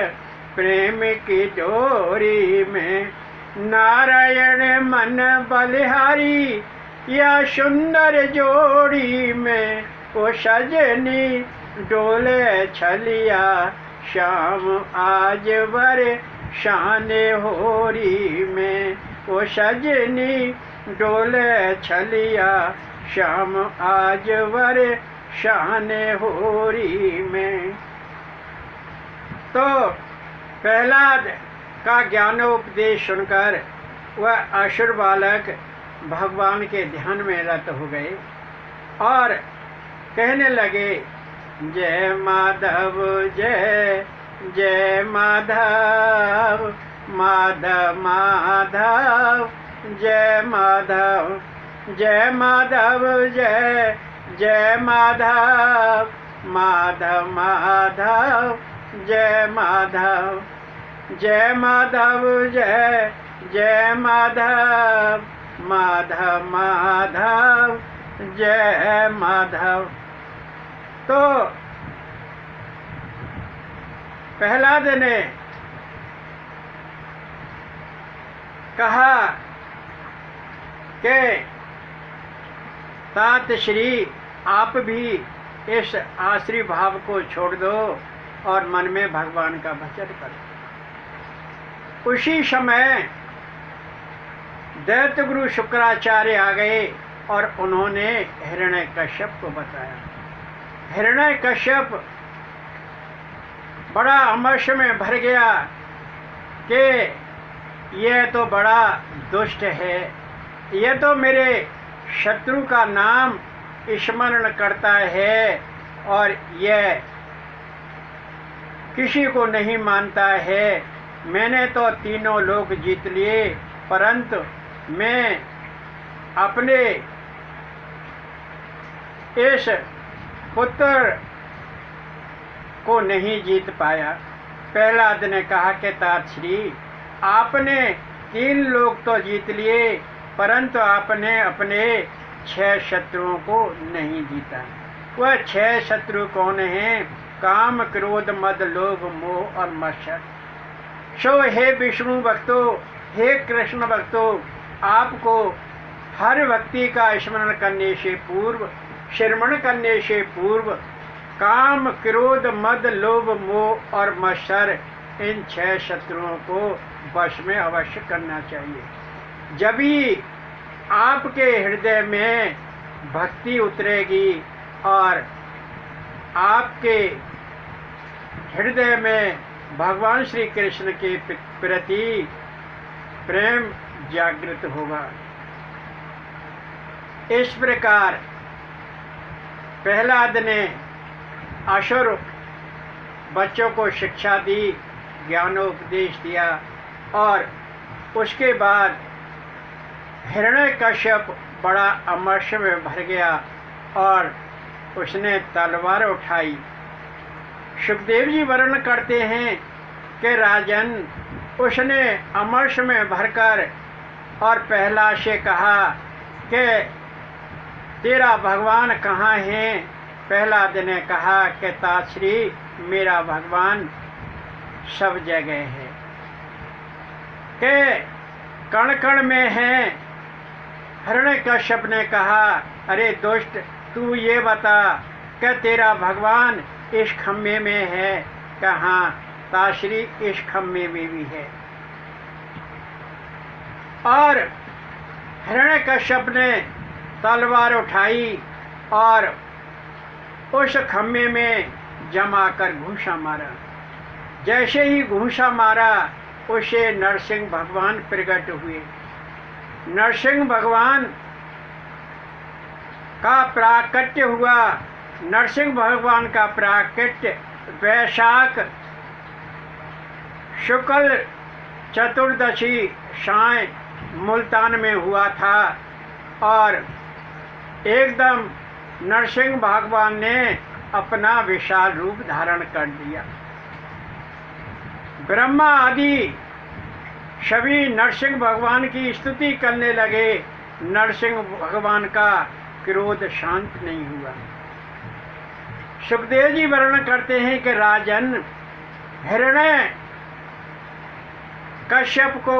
प्रेम की डोरी में। नारायण मन बलिहारी या सुंदर जोड़ी में। ओ सजनी डोले छलिया श्याम आज वर शान होरी में। ओ सजनी डोले छलिया श्याम आज वर शान होरी में। तो प्रहलाद का ज्ञानोपदेश सुनकर वह असुर बालक भगवान के ध्यान में रत हो गए और कहने लगे, जय माधव जय जय माधव, माधव माधव जय माधव, जय माधव जय जय माधव, माधव माधव जय माधव, जय माधव जय जय माधव, माधव माधव जय माधव। तो प्रहलाद ने कहा कि तात श्री आप भी इस आश्री भाव को छोड़ दो और मन में भगवान का भजन करो। उसी समय दैत्य गुरु शुक्राचार्य आ गए और उन्होंने हिरण्यकश्यप को बताया हिरण्यकश्यप बड़ा अमर्ष में भर गया कि यह तो बड़ा दुष्ट है, यह तो मेरे शत्रु का नाम स्मरण करता है और यह किसी को नहीं मानता है। मैंने तो तीनों लोग जीत लिए, परंतु मैं अपने इस पुत्र को नहीं जीत पाया। प्रहलाद ने कहा कि तात श्री, आपने 3 लोग तो जीत लिए, परंतु आपने अपने 6 शत्रुओं को नहीं जीता। वह 6 शत्रु कौन हैं? काम, क्रोध, मद, लोभ, मोह और मत्सर। सो हे विष्णु भक्तों, हे कृष्ण भक्तों, आपको हर व्यक्ति का स्मरण करने से पूर्व, श्रवण करने से पूर्व काम, क्रोध, मद, लोभ, मोह और मत्सर, इन 6 शत्रुओं को वश में अवश्य करना चाहिए। जब ही आपके हृदय में भक्ति उतरेगी और आपके हृदय में भगवान श्री कृष्ण के प्रति प्रेम जागृत होगा। इस प्रकार प्रहलाद ने असुर बच्चों को शिक्षा दी, ज्ञानोपदेश दिया और उसके बाद हिरण्यकश्यप बड़ा अमर्ष में भर गया और उसने तलवार उठाई। सुखदेव जी वर्णन करते हैं कि राजन, उसने अमर्ष में भरकर और प्रहलाद से कहा कि तेरा भगवान कहाँ है? प्रहलाद ने कहा कि तात श्री, मेरा भगवान सब जगह है, कि कण कण में है। हिरण्यकश्यप ने कहा, अरे दुष्ट, तू ये बता कि तेरा भगवान इस खम्भे में है? कहाँ? तात श्री, इस खम्भे में भी है। और हिरण्यकश्यप ने तलवार उठाई और उस खम्भे में जमा कर घूंसा मारा। जैसे ही घूंसा मारा, उसे नरसिंह भगवान प्रकट हुए। नरसिंह भगवान का प्राकट्य हुआ। नरसिंह भगवान का प्राकट्य वैशाख शुक्ल चतुर्दशी साय मुल्तान में हुआ था और एकदम नरसिंह भगवान ने अपना विशाल रूप धारण कर दिया। ब्रह्मा आदि सभी नरसिंह भगवान की स्तुति करने लगे। नरसिंह भगवान का क्रोध शांत नहीं हुआ। सुखदेव जी वर्णन करते हैं कि राजन, हिरण्य कश्यप को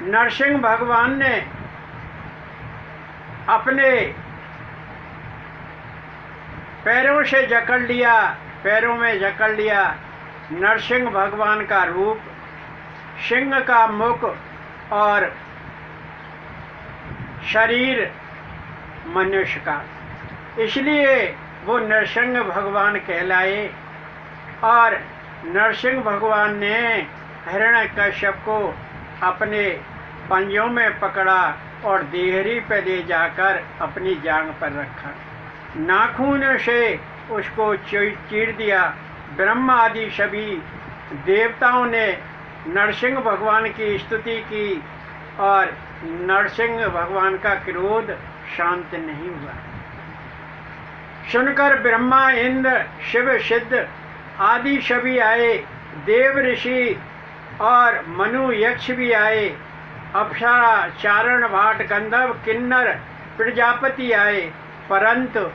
नरसिंह भगवान ने अपने पैरों से जकड़ लिया, पैरों में जकड़ लिया। नरसिंह भगवान का रूप, सिंह का मुख और शरीर मनुष्य का, इसलिए वो नरसिंह भगवान कहलाए। और नरसिंह भगवान ने हिरण्यकश्यप को अपने पंजों में पकड़ा और देहरी पे ले जाकर अपनी जांघ पर रखा। नाखून से उसको चीर दिया। ब्रह्मा आदि सभी देवताओं ने नरसिंह भगवान की स्तुति की और नरसिंह भगवान का क्रोध शांत नहीं हुआ। सुनकर ब्रह्मा, इंद्र, शिव, सिद्ध आदि सभी आए। देव ऋषि और मनु यक्ष भी आए। अप्सरा, चारण, भाट, गंधर्व, किन्नर, प्रजापति आए, परंतु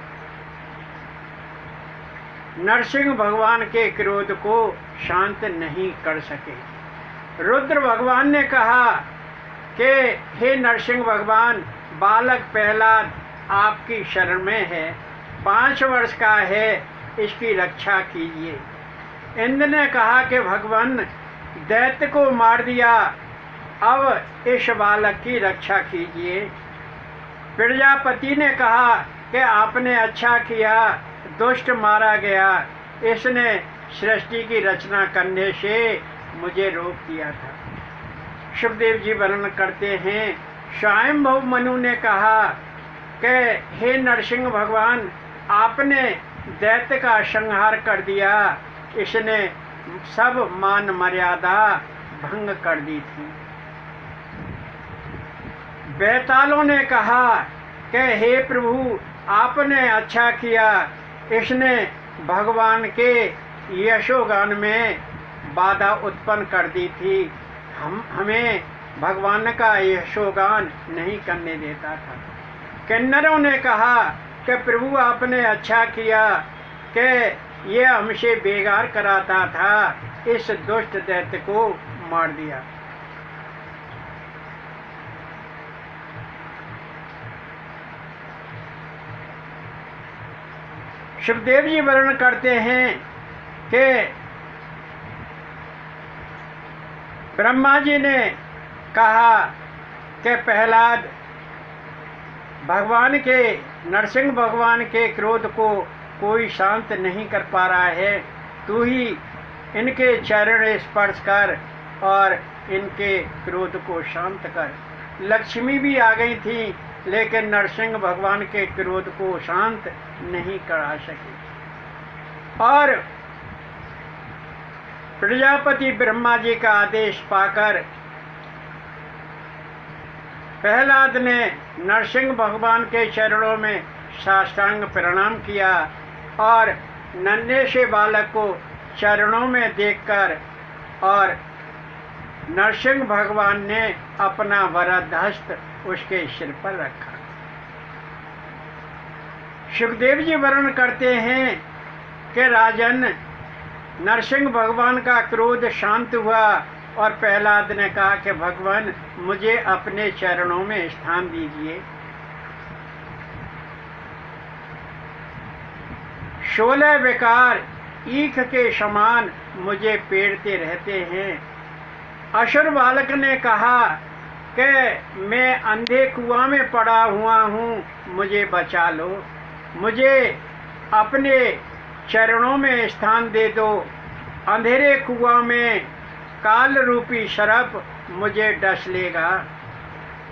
नरसिंह भगवान के क्रोध को शांत नहीं कर सके। रुद्र भगवान ने कहा कि हे नरसिंह भगवान, बालक प्रहलाद आपकी शरण में है, 5 वर्ष का है, इसकी रक्षा कीजिए। इंद्र ने कहा कि भगवान, दैत्य को मार दिया, अब इस बालक की रक्षा कीजिए। प्रजापति ने कहा कि आपने अच्छा किया, दुष्ट मारा गया, इसने सृष्टि की रचना करने से मुझे रोक दिया था। सुखदेव जी वर्णन करते हैं, स्वयंभू मनु ने कहा कि हे नरसिंह भगवान, आपने दैत्य का संहार कर दिया, इसने सब मान मर्यादा भंग कर दी थी। बैतालों ने कहा कि हे प्रभु, आपने अच्छा किया, इसने भगवान के यशोगान में बाधा उत्पन्न कर दी थी, हमें भगवान का यशोगान नहीं करने देता था। किन्नरों ने कहा कि प्रभु, आपने अच्छा किया कि ये हमसे बेगार कराता था, इस दुष्ट दैत्य को मार दिया। सुखदेव जी वर्णन करते हैं कि ब्रह्मा जी ने कहा कि प्रहलाद भगवान के, नरसिंह भगवान के क्रोध को कोई शांत नहीं कर पा रहा है, तू ही इनके चरण स्पर्श कर और इनके क्रोध को शांत कर। लक्ष्मी भी आ गई थी, लेकिन नरसिंह भगवान के क्रोध को शांत नहीं करा सके। और प्रजापति ब्रह्मा जी का आदेश पाकर प्रहलाद ने नरसिंह भगवान के चरणों में साष्टांग प्रणाम किया और नन्हे से बालक को चरणों में देखकर और नरसिंह भगवान ने अपना वरद हस्त उसके सिर पर रखा। सुखदेव जी वर्णन करते हैं कि राजन, नरसिंह भगवान का क्रोध शांत हुआ और प्रहलाद ने कहा कि भगवान, मुझे अपने चरणों में स्थान दीजिए। 16 विकार ईख के समान मुझे पेड़ते रहते हैं। असुर बालक ने कहा कि मैं अंधे कुआं में पड़ा हुआ हूँ, मुझे बचा लो, मुझे अपने चरणों में स्थान दे दो। अंधेरे कुआं में काल रूपी सर्प मुझे डस लेगा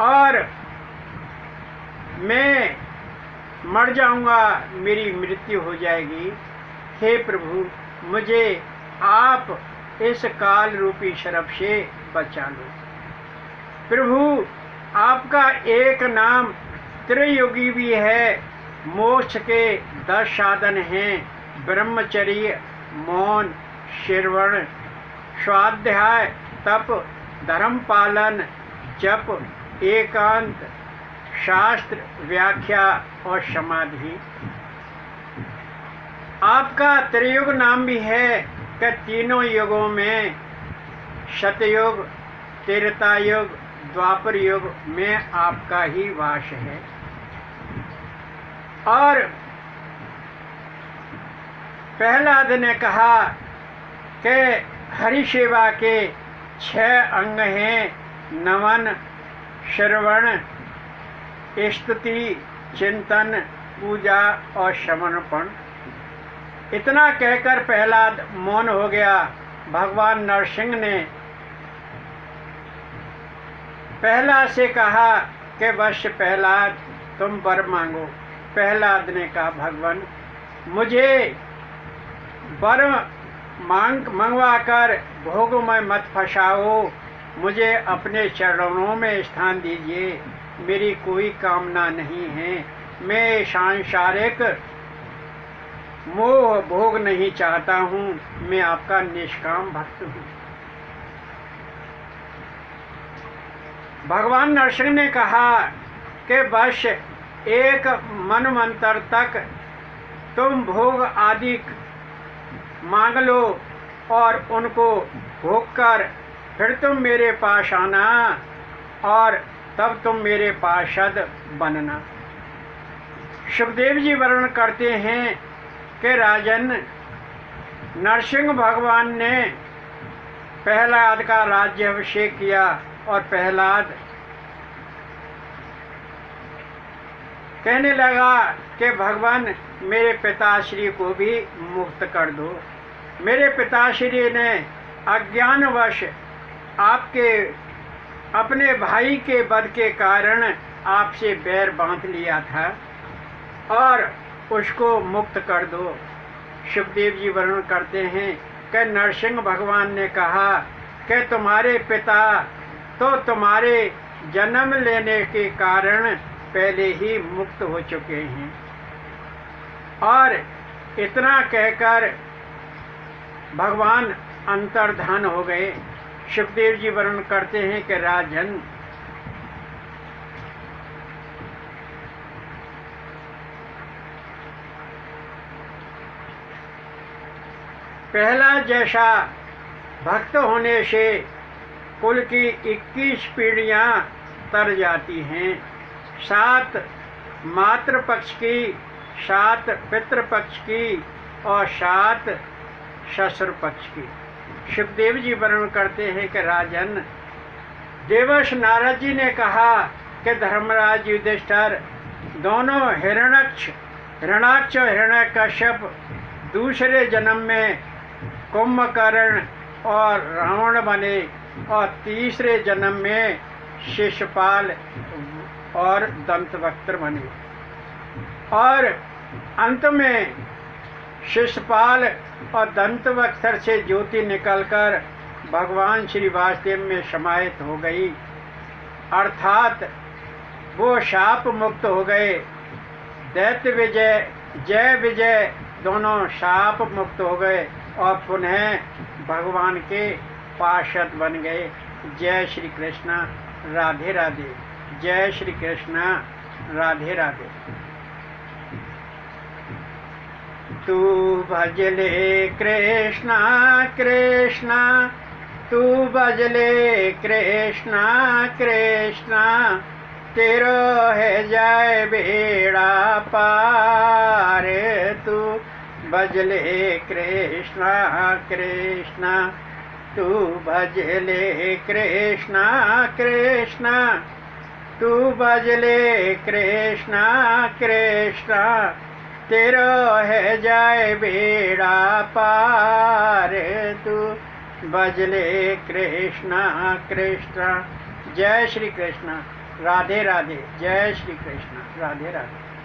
और मैं मर जाऊंगा, मेरी मृत्यु हो जाएगी। हे प्रभु, मुझे आप इस काल रूपी सर्प से बचा लो। प्रभु, आपका एक नाम त्रियोगी भी है, मोक्ष के 10 साधन हैं, ब्रह्मचर्य, मौन, श्रवण, स्वाध्याय, तप, धर्म पालन, जप, एकांत, शास्त्र व्याख्या और समाधि। आपका त्रियुग नाम भी है कि तीनों युगों में, सतयुग, त्रेता युग, द्वापर युग में आपका ही वास है। और प्रहलाद ने कहा कि हरि सेवा के 6 अंग हैं, नमन, श्रवण, स्तुति, चिंतन, पूजा और समर्पण। इतना कहकर प्रहलाद मौन हो गया। भगवान नरसिंह ने प्रहलाद से कहा कि बस प्रहलाद, तुम वर मांगो। प्रहलाद ने कहा, भगवान, मुझे वर मंगवा कर भोग में मत फंसाओ, मुझे अपने चरणों में स्थान दीजिए, मेरी कोई कामना नहीं है, मैं सांसारिक मोह भोग नहीं चाहता हूँ, मैं आपका निष्काम भक्त हूँ। भगवान नरसिंह ने कहा कि बस एक मनवंतर तक तुम भोग आदि मांग लो और उनको भोग कर फिर तुम मेरे पास आना और तब तुम मेरे पार्षद बनना। सुखदेव जी वर्णन करते हैं कि राजन, नरसिंह भगवान ने प्रहलाद का राज्याभिषेक किया और प्रहलाद कहने लगा कि भगवान मेरे पिताश्री को भी मुक्त कर दो। मेरे पिताश्री ने अज्ञानवश आपके अपने भाई के वध के कारण आपसे बैर बांध लिया था और उसको मुक्त कर दो। सुखदेव जी वर्णन करते हैं कि नरसिंह भगवान ने कहा कि तुम्हारे पिता तो तुम्हारे जन्म लेने के कारण पहले ही मुक्त हो चुके हैं। और इतना कहकर भगवान अंतर्धान हो गए। सुखदेव जी वर्णन करते हैं कि राजन, पहला जैसा भक्त होने से कुल की 21 पीढ़ियां तर जाती हैं, 7 मातृपक्ष की, 7 पितृपक्ष की और 7 ससुर पक्ष की। सुखदेव जी वर्णन करते हैं कि राजन, देवर्ष नारद जी ने कहा कि धर्मराज युधिष्ठिर दोनों हिरण्याक्ष और हिरण्यकश्यप दूसरे जन्म में कुंभकर्ण और रावण बने और तीसरे जन्म में शिशुपाल और दंतवक्त्र बने और अंत में शिशुपाल और दंतवक्त्र से ज्योति निकलकर भगवान श्री वासुदेव में समाहित हो गई, अर्थात वो शाप मुक्त हो गए। दैत्य विजय, जय विजय दोनों शाप मुक्त हो गए और पुनः भगवान के पार्षद बन गए। जय श्री कृष्ण, राधे राधे। जय श्री कृष्ण, राधे राधे। तू भजले कृष्णा कृष्णा, तू भजले कृष्णा कृष्णा, तेरो है जाए बेड़ा पार। तू भजले कृष्णा कृष्णा, तू भजले कृष्णा कृष्णा, तू भजले कृष्णा कृष्णा, तेरो है जाए बेड़ा पार। तू भजले कृष्णा कृष्णा। जय श्री कृष्ण, राधे राधे। जय श्री कृष्ण, राधे राधे।